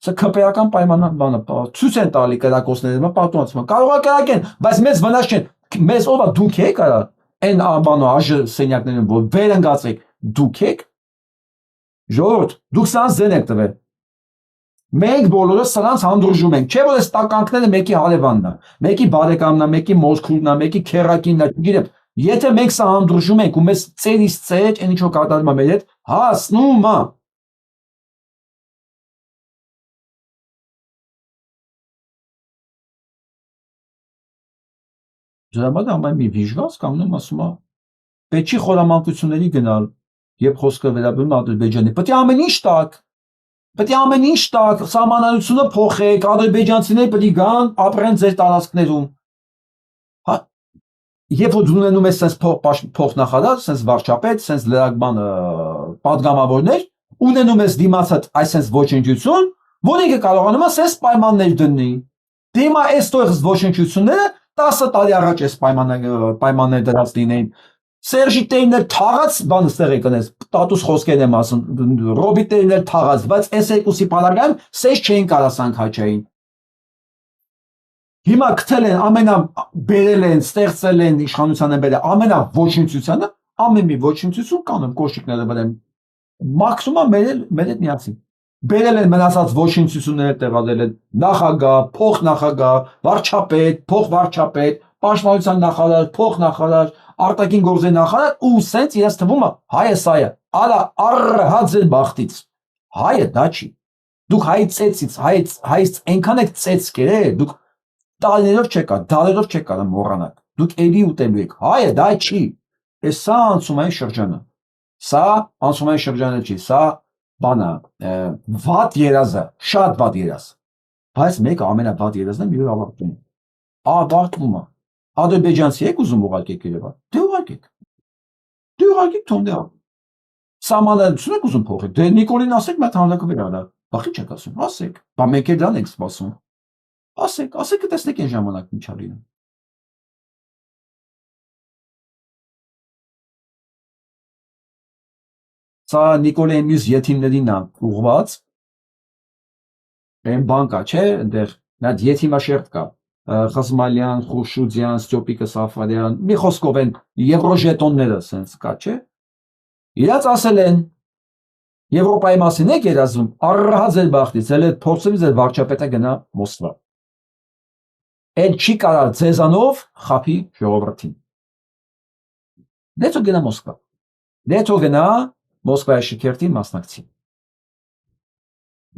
Սա քպեական պայմանական բանը, ցույց են տալի կրակոցները, պատմում եմ, կարող է կրակեն, բայց մեզ վնաս չեն, մեզ ով է դուք եք արա, այն բանո աժը սենյակներն որ վեր ընկածեք, դուք եք, ժողովուրդ, դուք սրանց ձեն եք տվել, մենք բոլորը սրանց հանդուրժում ենք, չէ որ այս տականքները մեկի հարևանն է, մեկի բարեկամն է, մեկի մոսքուրն է, մեկի քերակինն է, գիտեմ, եթե մենք սա հանդուրժում ենք ու մեզ ծերից ծեր, այն ինչ որ կատարում է մեր հետ, հասնում է։ Դրա համար ամեն մի վիժված կանգնում ասում է պետք չի խորամանկությունների գնալ, երբ խոսքը վերաբերում է Ադրբեջանի, պետք է ամեն ինչ տակ, սահմանադրությունը փոխեք, ադրբեջանցիները պետք է գան, ապրեն ձեր տարածքներում։ Հա, երբ որ ունենում ես sense փոխնախարար, sense վարչապետ, sense լրագրման պատգամավորներ, ունենում ես դիմացած այս sense ոչնչություն, որ ինքը կարողանում է sense պայմաններ դնի։ Դե հիմա այստեղ ոչնչությունները 10 տարի առաջ էս պայմաններ դրած լինեին։ Սերժի տերն էլ թաղած բան ստեղ եկնես, տատուս խոսքեր եմ ասում, Ռոբի տերն էլ թաղած, բայց այս երկուսի պարագայում սեզ չէին կարասանք հաճային։ Հիմա գտել են, բերել են, ստեղծել են, իշխանության են բերել, ամենա ոչնչությանը, ամեն մի ոչնչություն կանում կոշիկները վրա, մաքսիմում մեր հետ միացին։ Բերել են մնացած ոչնչությունները տեղադրել են նախագահ, փոխնախագահ, վարչապետ, փոխվարչապետ, պաշտպանության նախարար, փոխնախարար, արտաքին գործերի նախարար ու սենց իրաց թվում է հայը սա է, արա առհաձեր բախտից։ Հայը դա չի։ Դուք հայ ծեցից, հայից այնքան եք ծեց կերել, դուք տարիներով չեք կարող, դարերով չեք կարող մոռանալ։ Դուք էլի ուտելու եք։ Հայը դա չի։ Էս սա անցումային շրջանը։ Սա անցումային շրջանը չի, սա բանը վատ երազը, շատ վատ երազ։ Բայց մեկը ամենավատ երազն է մի օր ավարտվում է։ Ավարտվում է։ Ադրբեջանցի եք ուզում ուղարկեք Երևան։ Դե ուղարկեք։ Դե ուղարկեք թոնդե։ Սահմանադրություն եք ուզում փոխեք։ Դե Նիկոլին ասեք մատ հանրակրվեր արա։ Բախի չեք ասում։ Ասեք։ Բա մենք էլ դրան ենք սպասում։ Ասեք, կտեսնեք այն ժամանակ ինչա լինում։ Սա Նիկոլայ մյուս եթիմներին է ուղված։ Այն բան կա, չէ, այնտեղ նա եթիմաշերտ կա։ Խազմալյան, Խուրշուդյան, Ստյոպիկը Սաֆարյան, մի խոսքով են եվրոժետոնները սենց կա, չէ։ Իրաց ասել են Եվրոպայի մասին եք երազում, առհա ձեր բախտից, էլ այդ փորձի ձեր վարչապետը գնա Մոսկվա։ Էլ չի կարա ձեզանով խափի ժողովրդին։ Դե թող գնա Մոսկվա։ Դե թող գնա Մոսկվայի շքերթին մասնակցի։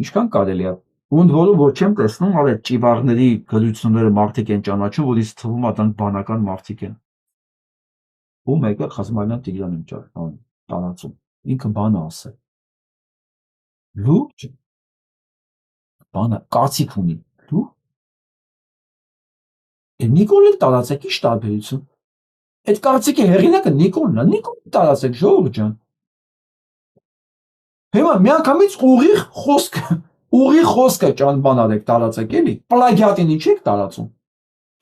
Ինչքան կարելի է։ Ոնց որ չեմ տեսնում, այդ ճիվաղների գլությունները մարդիկ են ճանաչում, որ ինձ թվում է դրանք բանական մարդիկ են։ Ու մեկը Խազմալյան Տիգրան եմ տարածում։ Ինքը բանը ասել։ Լուրջ բանը կարծիք ունի։ Դու Նիկոլին տարածեք ի՞նչ տարբերություն։ Այդ կարծիքի հեղինակը Նիկոլն է, Նիկոլին տարածեք ժողովուրդ ջան։ Հիմա միանգամից ուղիղ խոսքը ճանբան արեք տարածեք էլի, պլագիատին ինչ եք տարածում։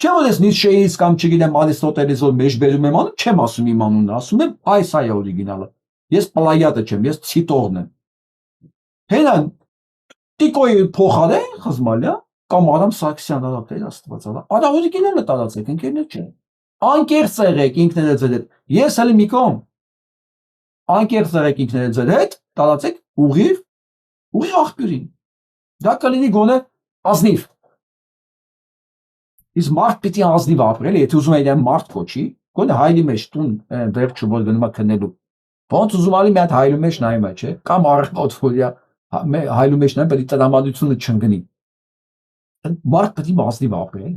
Չեմ որ ես Նիցշեից կամ չգիտեմ Արիստոտելից որ մեջբերում եմ անում, չեմ ասում իմ անունը, ասում եմ այս է օրիգինալը։ Ես պլագիատը չեմ, ես ցիտողն եմ։ Հենա Տիկոյի փոխարեն Խզմալյան կամ Արամ Սարգսյան արա տեր Աստված արա։ Արա օրիգինալը տարածեք, ընկերներ չէ։ Անկեղծ եղեք ինքներդ ձեր հետ։ Ես հələ մի կողմ։ Անկեղծ եղեք ինքներդ ձեր հետ, տարածեք ուղիղ աղբյուրին։ Դա կլինի գոնե ազնիվ։ Իսկ մարդ պիտի ազնիվ ապրել, եթե ուզում է իրեն մարդ կոչի, գոնե հայլի մեջ տուն վերջը որ գնում է քննելու։ Ոնց ուզում ալի մի հատ հայլու մեջ նայում է, չէ՞։ Կամ առողջ ֆոլիա հայլու մեջ նայում, պետք է տրամադրությունը չընկնի։ Մարդ պիտի ազնիվ ապրել։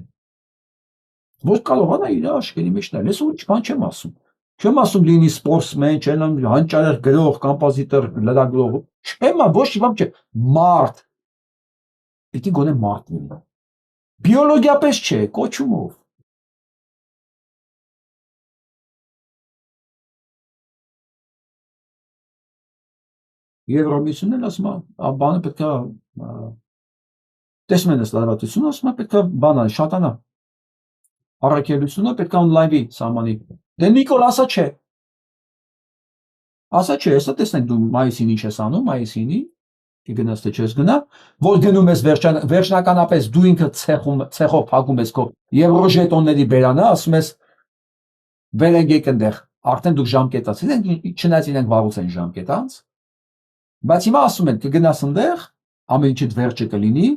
Ոչ կարողանա իր աշխարհի մեջ նայել, ես ոչ բան չեմ ասում։ Չեմ ասում լինի սպորտսմեն, չեմ հանճարեղ գրող, կոմպոզիտոր, լրագրող, չեմ ոչ մի բան չէ, մարդ։ Պիտի գոնե մարդ լինի։ Բիոլոգիապես չէ, կոչումով։ Եվրոմիսյոնն էլ ասում է, բանը պետք է տեսնում են ստարվածությունը, ասում է պետք է բանա, շատանա։ Առաքելությունը պետք է on-live-ի սահմանի։ Դե Նիկոլ ասա չէ։ Ասա չէ, հեսա տեսնենք դու մայիսին ինչ ես անում, մայիսինի, կգնաս թե չես գնա, որ գնում ես վերջնականապես դու ինքը ցեխով փակում ես քո եվրոժետոնների բերանը, ասում ես վերեք եք այնտեղ, արդեն դուք ժամկետաց, չնայած իրենք վաղուց են ժամկետանց, բայց հիմա ասում են կգնաս այնտեղ, ամեն ինչից վերջը կլինի,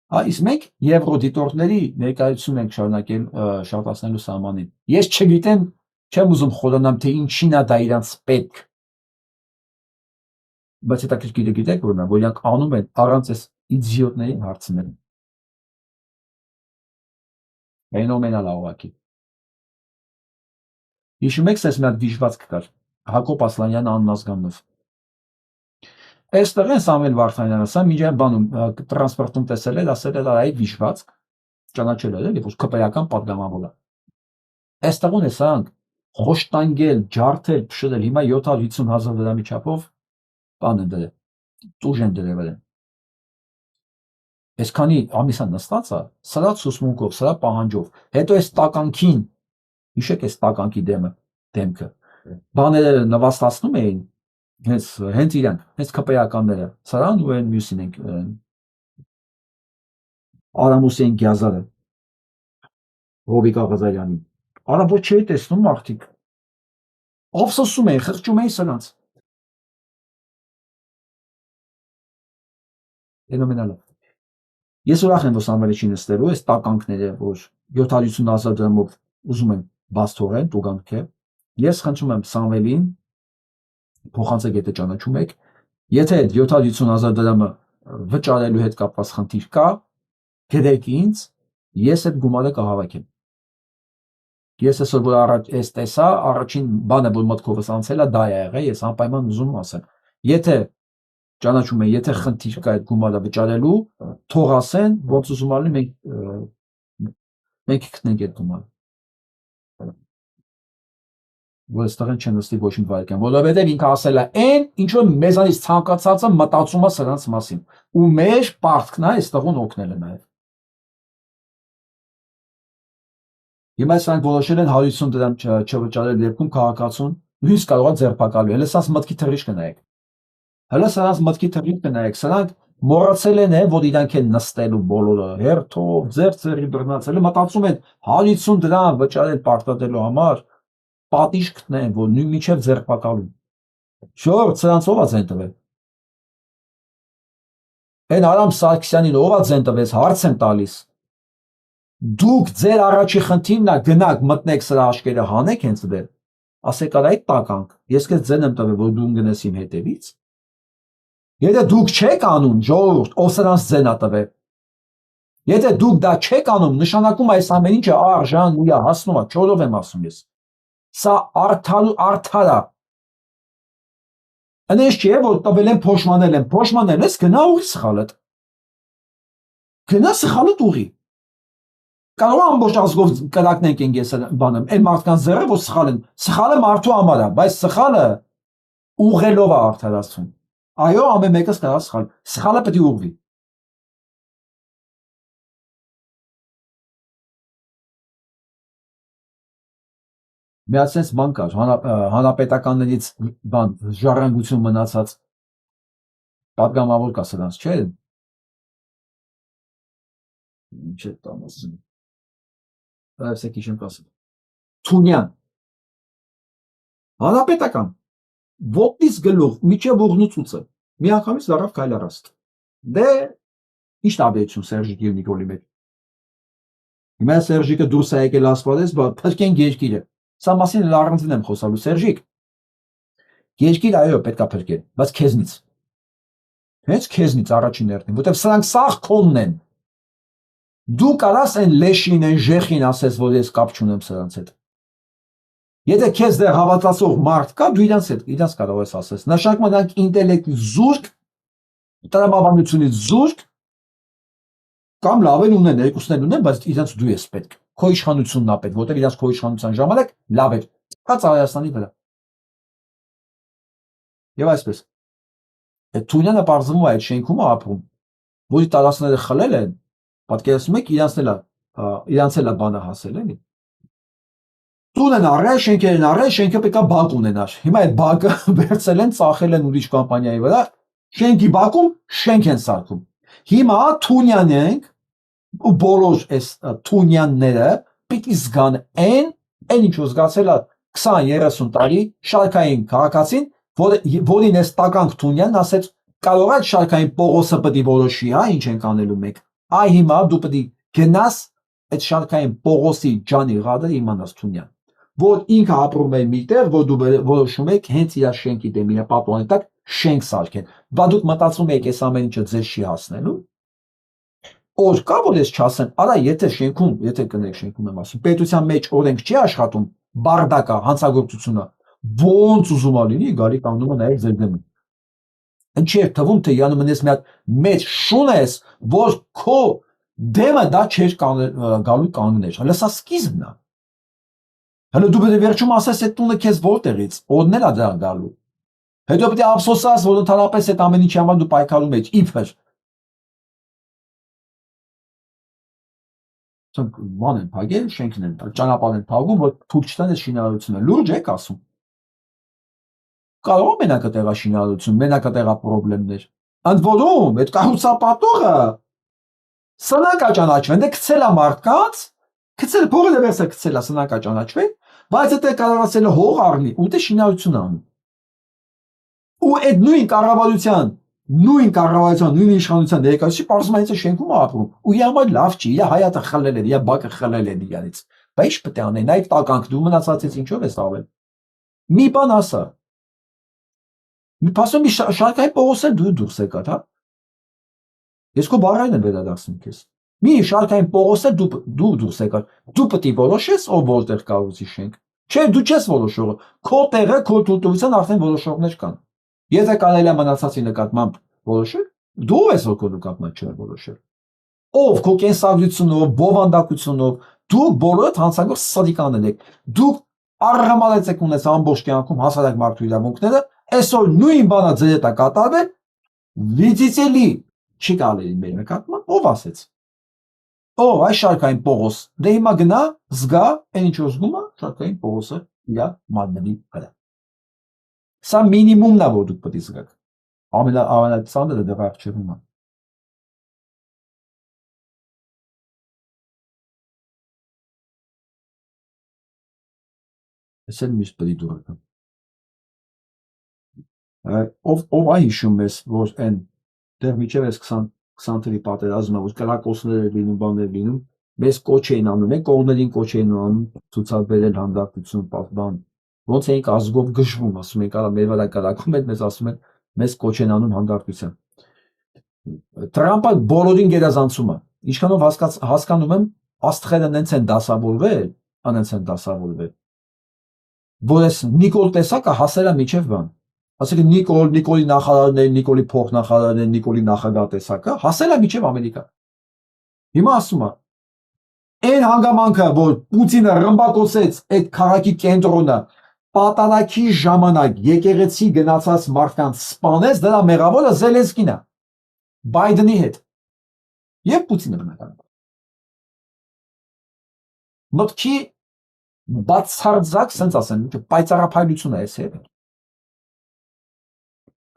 իսկ մենք եվրոդիտորդների ներկայություն ենք շարունակել շատացնելու սահմանին։ Ես չգիտեմ, չեմ ուզում խորանամ, թե ինչին է դա իրանց պետք։ Բայց հետաքրքիր գիտեք որ իրանք անում են առանց այս իդիոտների հարցնելու։ Ֆենոմենալ աղվակի։ Հիշում եք, ես մի հատ դիժվածք կար, Հակոբ Ասլանյան աննազգանով։ Այստեղ են Սամվել Վարդանյանը, սա միջայն բանում տրանսպորտում տեսել էր, ասել էր այդ դիժվածք, ճանաչել էր, որ քպայական պատգամավոր է։ Այստեղ ունեցանք խոշտանգել, ջարդել, փշրել, հիմա 750,000 դրամի չափով բան են դրել, տուժ են դրել։ Այսքանի ամիսան նստած է, սրա ցուսմունքով, սրա պահանջով, հետո այս տականքին, հիշեք այս տականքի դեմքը, բաները նվաստացնում էին, հենց իրանք, հենց քպեականները, սրան ու են մյուսին ենք, Արամուսեն Գյազարը, Հովիկ Աղազարյանին, արա որ չէի տեսնում մարդիկ, ափսոսում էին, խղճում էին սրանց, ֆենոմենալ է։ Ես ուրախ եմ, որ Սամվելը չի նստելու, այս տականքները, որ 750,000 դրամով ուզում են բաց թողեն, տուգանք է, ես խնդրում եմ Սամվելին, փոխանցեք եթե ճանաչում եք, եթե 750,000 դրամը վճարելու հետ կապված խնդիր կա, գրեք ինձ, ես այդ գումարը կհավաքեմ։ Ես այսօր որ այս տեսա, առաջին բանը, որ մտքովս անցել է, դա է եղել, ես անպայման ուզում ասեմ, եթե ճանաչում եմ, եթե խնդիր կա այդ գումարը վճարելու, թող ասեն, ոնց ուզում ալի մենք գտնենք այդ գումարը։ Որ այստեղ չեն նստի ոչ մի վայրկյան, որովհետև ինքը ասել է այն, ինչ որ մեզանից ցանկացածը մտածում է սրանց մասին, ու մեր պարտքն է այստեղուն օգնելը նաև։ Հիմա սրանք որոշել են 150 դրամ չվճարել դեպքում քաղաքացուն նույնիսկ կարող է ձերբակալվել, հենց ասած մտքի թռիչք կնայեք։ Հələ սրանց մտքի թռիվ կնայեք, սրանք մոռացել են, որ իրանք են նստելու բոլորը, հերթով, ձեռի բռնացել, մտածում են 150 դրամ վճարել պարտադրելու համար, պատիժ գտնեն, որ մինչև ձերբակալում։ Շորտ, սրանց ով է ձեն տվել։ Այն Արամ Սարգսյանին ով է ձեն տվեց, հարց եմ տալիս։ Դուք ձեր առաջի խնդիրն է գնաք մտնեք սրա աշկերը հանեք հենց դեր։ Ասեք արա այդ տականք, ես քեզ ձեն եմ տվել, որ դու գնես իմ հետևից։ Եթե դուք չեք անում, ժողովուրդ, ով սրանց ձեն է տվել։ Եթե դուք դա չեք անում, նշանակում այս ամեն ինչը արժան ուրա հասնում է, չորով եմ ասում ես։ Սա արդար է։ Այնպես չէ, որ տվել են փոշմանել ես, գնա ուղի սխալդ։ Գնա սխալդ ուղի։ Կարող է ամբողջ ազգով կրակնենք ենք ես բանը, այն մարդկանց ձեռը, որ սխալ են։ Սխալը մարդու համար է, բայց սխալը ուղղելով է արդարացում։ Այո, ամեն մեկս կարա սխալ։ Սխալը պետք է ուղղվի։ Մի հատ sense բան կար, հանրապետականներից բան ժառանգություն մնացած պատգամավոր կա սրանց, չէ՞։ Ինչ է տան ասում։ Այսեք իշեմ կասել։ Թունյան։ Հանրապետական։ Ոտից գլուխ, միջև ուղնուցուցը։ Մի անգամից լարավ քայլ առաստ։ Դե ինչ տարբերություն Սերժիկի ու Նիկոլի մեջ։ Հիմա Սերժիկը դուրս է եկել ասպարեզ, փրկենք երկիրը։ Սա մասին էլ առանձին եմ խոսալու, Սերժիկ։ Երկիր այո պետք է փրկել, բայց քեզնից։ Հենց քեզնից առաջին հերթին, որտեղ սրանք սաղ քոնն են։ Դու կարաս այն լեշին, այն ժեխին ասես, որ ես կապ չունեմ սրանց հետ։ Եթե քեզ դեռ հավատացող մարդ կա, դու իրանց կարող ես ասես։ Նշանակում նրանք ինտելեկտի զուրկ, տրամաբանությունից զուրկ, կամ լավ են ունեն, երկուսն են ունեն, բայց իրանց դու ես պետք։ Քո իշխանությունն է պետք, որտեղ իրանց քո իշխանության ժամանակ լավ էր։ Կաց Հայաստանի վրա։ Եվ այսպես։ Այդ Թունյանը պարզվում է այդ շենքում ապրում, որի տարածքները խլել են, պատկերացնում եք իրանց էլ է բանը հասել էլի։ Տուն են առել, շենքեր են առել, շենքը պետք է բակ ունենար։ Հիմա այդ բակը վերցել են, ծախել են ուրիշ կամպանիայի վրա, շենքի բակում շենք են սարքում։ Հիմա Թունյան ենք ու բոլոր այս Թունյանները պիտի զգան այն ինչ որ զգացել է 20-30 տարի շարքային քաղաքացին, որին այս տականք Թունյանն ասեց կարող է շարքային Պողոսը պետք է որոշի, հա, ինչ ենք անելու մենք։ Այ հիմա դու պետք է գնաս այդ շարքային Պողոսի ջանի ղադը իմանաս Թունյան, որ ինքը ապրում է միտեղ, որ դու որոշում եք հենց իր շենքի դեմ իր պատուհանի տակ շենք սարքեն։ Բա դուք մտածում եք այս ամեն ինչը ձեզ չի հասնելու։ Օր կա որ ես չասեմ, արա եթե շենքում, եթե կնեք շենքում եմ ասում, պետության մեջ օրենք չի աշխատում, բարդակա, հանցագործությունը, ոնց ուզում ա լինի, գալի կանգնում է նաև ձեր դեմը։ Ինչի է թվում, թե յանը մնես մի հատ մեծ շուն ես, որ քո դեմը դա չէր գալու կանգներ։ Հələ սա սկիզբն է։ Հələ դու պետք է վերջում ասես այդ տունը քեզ որտեղից, օրներ է դա գալու։ Հետո պետք է ափսոսաս, որ ընդհանրապես այդ ամեն ինչի համար դու պայքարում ես, իբր։ Ման են փակել, շենքն են, ճանապարհ են փակում, որ թույլ չտան այս շինարարությունը։ Լուրջ եք ասում։ Կարող է մենակ տեղա շինարարություն, մենակ տեղա խնդիրներ։ Ընդ որում, այդ կառուցապատողը սնանկա ճանաչվեն, դե գցել է մարդկանց, գցել փողը դերսը գցել է սնանկա ճանաչվեն, բայց դա կարողացել է հող առնի, ու դե շինարարություն անում։ Ու այդ նույն կառավարության, նույն իշխանության ներկայացուցիչը պարզումից շենքում է ապրում, ու իր համար լավ չի, իր հայատը խլել են, իր բակը խլել են իրանից։ Բայց ինչ պետք է անեն, այդ տականք դու մնացածից ինչով ես ավել։ Մի բան ասա։ Մի փաստորեն շարքային Պողոսը դու դուրս եկար, հա։ Ես քո բառերն եմ վերադարձնում քեզ։ Մի շարքային Պողոսը դու դուրս եկար։ Դու պետք է որոշես, ով որտեղ կառուցի շենք։ Չէ, դու չես որոշողը։ Քո տեղը, քո թույլտվության արդեն որոշողներ կան։ Եթե կարելի է մնացածի նկատմամբ որոշել, դու ես որ քո նկատմամբ չէ որոշել։ Ով քո կենսագրությունով, բովանդակությունով, դուք բոլորդ հանցագործ սադիկաններ եք։ Դուք առհամարեցեք ունես ամբողջ կյանքում հասարակ մարդու իրավունքները, այսօր նույն բանը ձեր հետ է կատարվել, վիճելի չի կարելի մեր նկատմամբ, ով ասեց։ Ով այս շարքային Պողոս, դե հիմա գնա, զգա, այն ինչ որ զգում է, շարքային Պողոսը իր մարմնի վրա։ Սա մինիմումն է, որ դուք պետք է զգաք։ ամենածանրը դեռ առջևում է։ Ես էլ միշտ պրիդուրակ եմ։ Ով այն հիշում ես, որ այն դեռ միջև այս 20 թվականի պատերազմը, որ կրակոցներ էր լինում, բաներ լինում, մեզ կոչ էին անում, մենք կողմերին կոչ էին անում ցուցաբերել հանդարտություն, բան, ոնց էինք ազգով գժվում, ասում ենք, արա մեր վրա կրակում են, մեզ ասում են, մեզ կոչ են անում հանդարտության։ Տրամպը բոլորին գերազանցում է, ինչքանով հասկանում եմ, աստղերը նենց են դասավորվել, որ այս Նիկոլ տեսակը հասել է միջև բան։ Ասենք Նիկոլի նախարարներ, Նիկոլի փոխնախարարներ, Նիկոլի նախագահ տեսակը հասել է միջև Ամերիկա։ Հիմա ասում է, այն հանգամանքը, որ Պուտինը ռմբակոծեց այդ քաղաքի կենտրոնը, պատարագի ժամանակ եկեղեցի գնացած մարդկանց սպանեց, դրա մեղավորը Զելենսկին է, Բայդենի հետ եւ Պուտինը բնականաբար։ Մտքի բացարձակ, սենց ասեմ, պայծառափայլություն է այս հետ։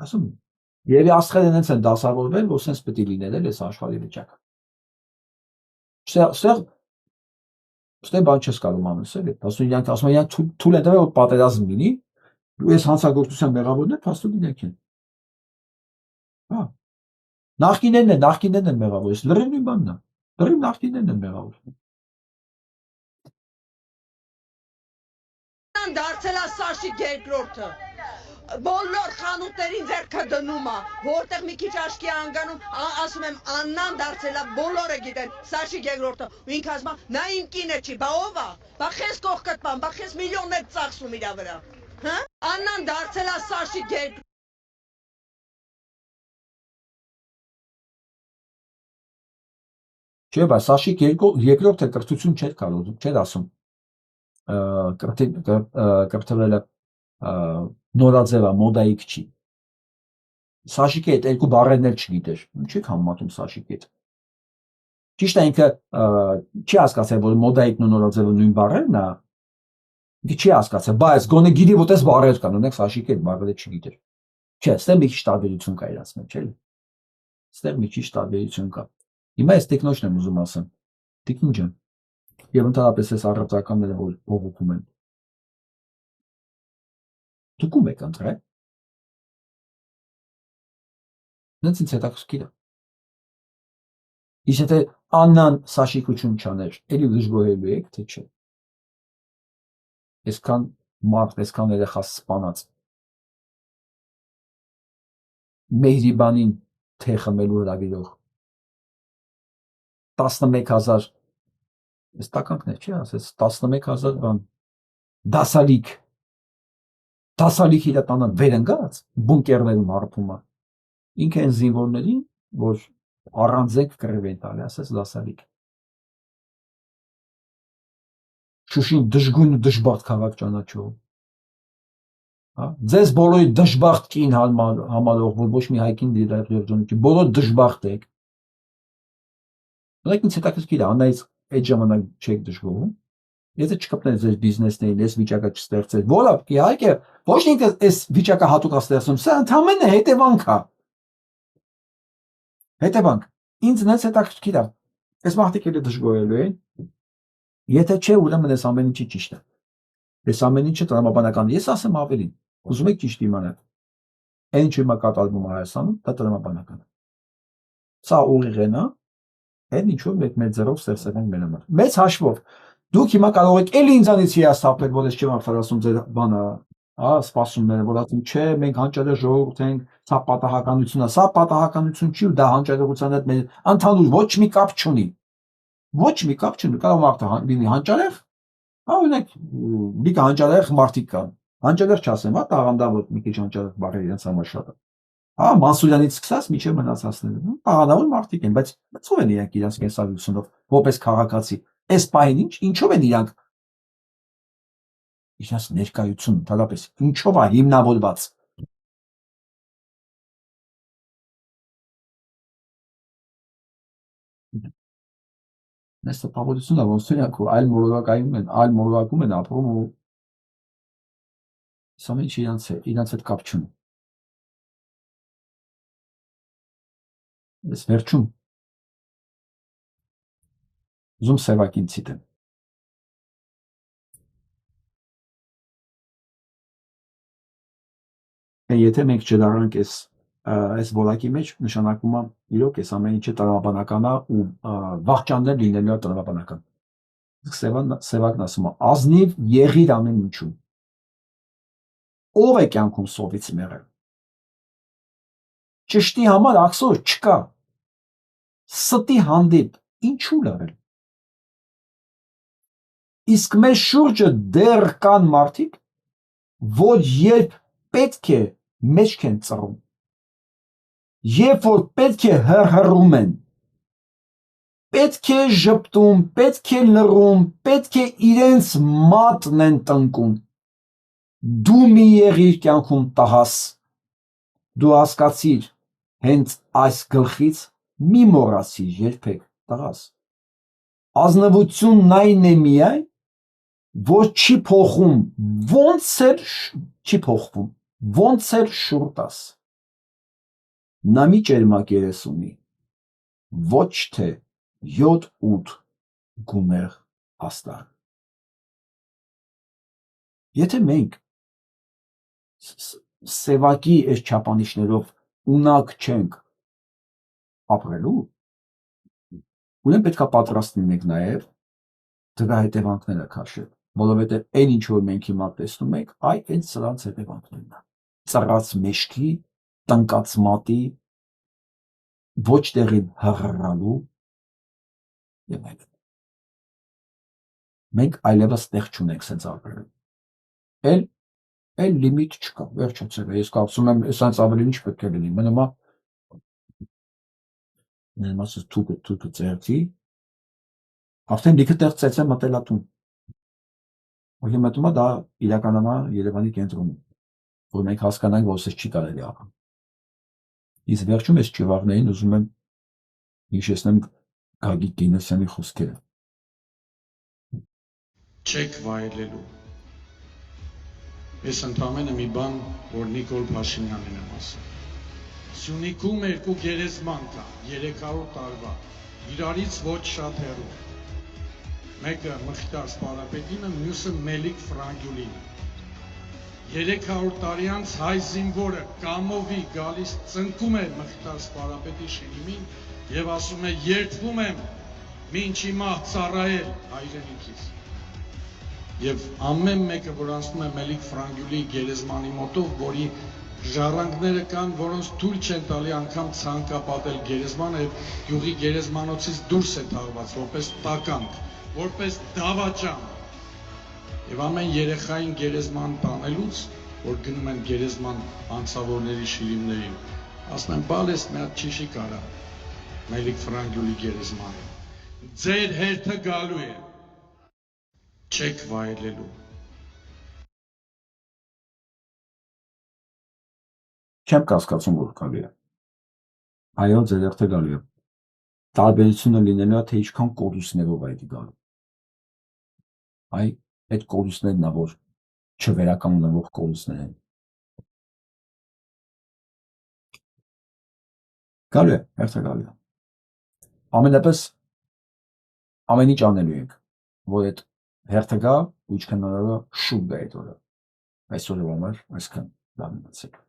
Ասում եւ աստղերը նենց են դասավորվել, որ սենց պետք է լինել էլ այս աշխարհի վիճակը։ Ստե բան չես կարող անես էլի։ Ասում իրանք թույլ են տվել որ պատերազմ լինի, ու այս հանցագործության մեղավորները փաստորեն իրենք են։ Հա։ Նախկիններն են մեղավոր, այս լրիվ նույն բանն է։ Լրիվ նախկիններն են մեղավոր։ Դարձել է Սաշիկ երկրորդը։ Բոլոր խանութներին ձեռքը դնում է, որտեղ մի քիչ աչքի է անգանում, ասում եմ Աննան դարձել է, բոլորը գիտեն Սաշիկ երկրորդը, ու ինքը ասում է նա իմ կինը չի, բա ով է, բա խես կողքդ բան, բա խես միլիոններ ծախսում իր վրա, հա? Աննան դարձել է Սաշիկ երկրորդը։ Չէ, բայց Սաշիկ երկրորդը կրթություն չէր կարող, չէր ասում։ Կրթվելը նորաձևա մոդայիկ չի։ Սաշիկի հետ երկու բառերն էլ չգիտեր, չի համեմատում Սաշիկի հետ։ Ճիշտ է ինքը չի հասկացել, որ մոդայիկն ու նորաձևը նույն բառերն է, ինքը չի հասկացել, բայց գոնե գիտի, որ այս բառեր կան, ունեք Սաշիկի հետ բառերը չգիտեր։ Չէ, ստեղ մի քիչ տարբերություն կա իրաց մեջ, էլի։ Ստեղ մի քիչ տարբերություն կա։ Հիմա այս տեխնոջն եմ ուզում ասեմ։ Տիկին ջան, եւ ընդհանրապես այս առողջականները որ բողոքում են։ Դուք ում եք ընտրել։ Նենց ինձ հետաքրքիր է։ Իսկ եթե Աննան Սաշիկություն չաներ, էլի դժգոհելու եք, թե չէ։ Այսքան մարդ, այսքան երեխա սպանած։ Մեհրիբանին թե խմելու հրավիրող 11000 այս տականքներ չի ասես 11000 բան դասալիկ իր տանը վերընկած բունկերներում հարբում է ինքը այն զինվորներին որ առանձեք կռիվ են տալի ասես դասալիկ Շուշին դժգույն ու դժբախտ քաղաք ճանաչող հա ձեզ բոլորի դժբախտ կին համարող որ ոչ մի հայկին դիրջոնի չի բոլոր դժբախտ եք Like ինձ հետաքրքիր է, աննայից այդ ժամանակ չեք դժգոհում, եթե չկպներ ձեր բիզնեսներին, այս վիճակը չստեղծել, որը իհարկե ոչ ինքը այս վիճակը հատուկ է ստեղծում, սա ընդհանրապես հետևանք է։ Հետևանք։ Ինձ նենց հետաքրքիր է, այս մարդիկ էլ դժգոհելու են, եթե չէ, ուրեմն այս ամեն ինչի ճիշտ է։ Այս ամեն ինչը տրամաբանական է, ես ասեմ ավելին, ուզում եք ճիշտ իմանալ։ Այն ինչ հիմա կատարվում է Հայաստանում, դա տրամաբանական է։ Սա ուղիղ է, Այդ ինչու մեկ մեր ձեռով ստեղծել ենք մեր համար։ Մեծ հաշվով դուք հիմա կարող եք էլի ինձանից հիասթափել, որ ես չեմ արդարացում ձեր բանը, հա, սպասումները, որ ասում չէ, մենք հանճարեղ ժողովուրդ ենք, սա պատահականություն է, սա պատահականություն չի ու դա հանճարեղության հետ մեր ընդհանուր ոչ մի կապ չունի։ Ոչ մի կապ չունի, կարող մարդը լինի հանճարեղ, հա, օրինակ, մի հանճարեղ մարդիկ կան։ Հանճարեղ չասեմ, հա, տաղանդավոր մի քիչ հանճարեղ բառեր իրենց համար շատ է։ Հա, Մանսուրյանից սկսած միջև մնացածները, տաղանդավոր մարդիկ են, բայց ո՞վ են իրանք իրենց կենսագրությունով, որպես քաղաքացի։ Այս պահին ինչով են իրանք իրենց ներկայություն, ընդհանրապես ինչով է հիմնավորված։ Այս տպավորությունն է, ոնց իրանք այլ մոլորակայում են ապրում ու սա ինչ իրենց հետ կապ չունի։ Ես վերջում ուզում սևակին ցիտեմ։ Եթե մենք չդառնանք այս որակի մեջ, նշանակում է իրոք այս ամեն ինչը տրամաբանական է ու վախճաններ լինելու է տրամաբանական։ Սևակն ասում է, ազնիվ եղիր ամեն ինչում։ Ով է կյանքում սովից մեղել։ Ճշտի համար աքսոր չկա։ Ստի հանդիպ ինչու լռել։ Իսկ մեր շուրջը դեռ կան մարդիկ, որ երբ պետք է մեջք են ծռում, երբ որ պետք է հռհռում են, պետք է ժպտում, պետք է լռում, պետք է իրենց մատն են տնկում, դու մի եղիր կյանքում տհաս, դու հասկացիր հենց այս գլխից մի մոռացիր երբեք տղաս, ազնվությունն այն է միայն, որ չի փոխում, չի փոխվում, ոնց էլ շուռ տաս, նա մի ճերմակ երես ունի, ոչ թե 7-8 գումեղ աստար։ Եթե մենք սևակի այս չափանիշներով ունակ չենք ապրելու, ուրեմն պետք է պատրաստ լինենք նաև դրա հետևանքները քաշել, որովհետև այն ինչ որ մենք հիմա տեսնում ենք, այն սրանց հետևանքներն են։ Ծռած մեջքի, տնկած մատի, ոչ տեղին հռհռալու եւ այլն։ Մենք այլևս տեղ չունենք սենց ապրելու։ Էլ լիմիտ չկա, վերջացել է։ Ես կարծում եմ, սենց ավելի ինչ պետք է լինի։ Մնում է թուկը ծերծի, արդեն լիքը տեղ ծեծե մտել ա տուն։ Ու մտնում է դա իրականանա Երևանի կենտրոնում, որ մենք հասկանանք, որ սենց չի կարելի ապրել։ Իսկ վերջում այս ճիվաղներին ուզում եմ հիշեցնեմ Գագիկ Գինոսյանի խոսքերը։ Չեք վայելելու։ Ես ընդամենը մի բան, որ Նիկոլ Փաշինյանին եմ ասում։ Սյունիքում երկու գերեզման կա, 300 տարվա, իրարից ոչ շատ հեռու։ Մեկը Մխիթար Սպարապետինը, մյուսը Մելիք Ֆրանգյուլինը։ 300 տարի անց հայ զինվորը կամովի գալիս ծնկում է Մխիթար Սպարապետի շինիմին եւ ասում է երդվում եմ մինչ հիմա ծառայել հայրենիքիս։ Եվ ամեն մեկը, որ անցնում է Մելիք Ֆրանգյուլի գերեզմանի մոտով, որի ժառանգները կան, որոնց թույլ չեն տալի անգամ ցանկապատել գերեզմանը եւ գյուղի գերեզմանոցից դուրս է թաղված, որպես տականք, որպես դավաճան։ Եվ ամեն երեխային գերեզման տանելուց, որ գնում են գերեզման անցավորների շիրիմներին, ասում են բալես մի հատ ճիշի կարա Մելիք Ֆրանգյուլի գերեզմանը։ Ձեր հերթը գալու է։ Չեք վայելելու։ Չեմ կասկածում, որ գալու է։ Այո, ձեր հերթը գալու է։ Տարբերությունը լինելու է, թե ինչքան կորուստներով այդ գալու։ Այդ կորուստներն է, որ չվերականգնվող կորուստներ են։ Գալու է, հերթը գալու է։ Ամենապես ամեն ինչ անելու ենք, որ այդ հերթը գա ու ինչքան հնարավոր շուտ գա այդ օրը։ Այսօրը համար այսքան լավ մնացեք։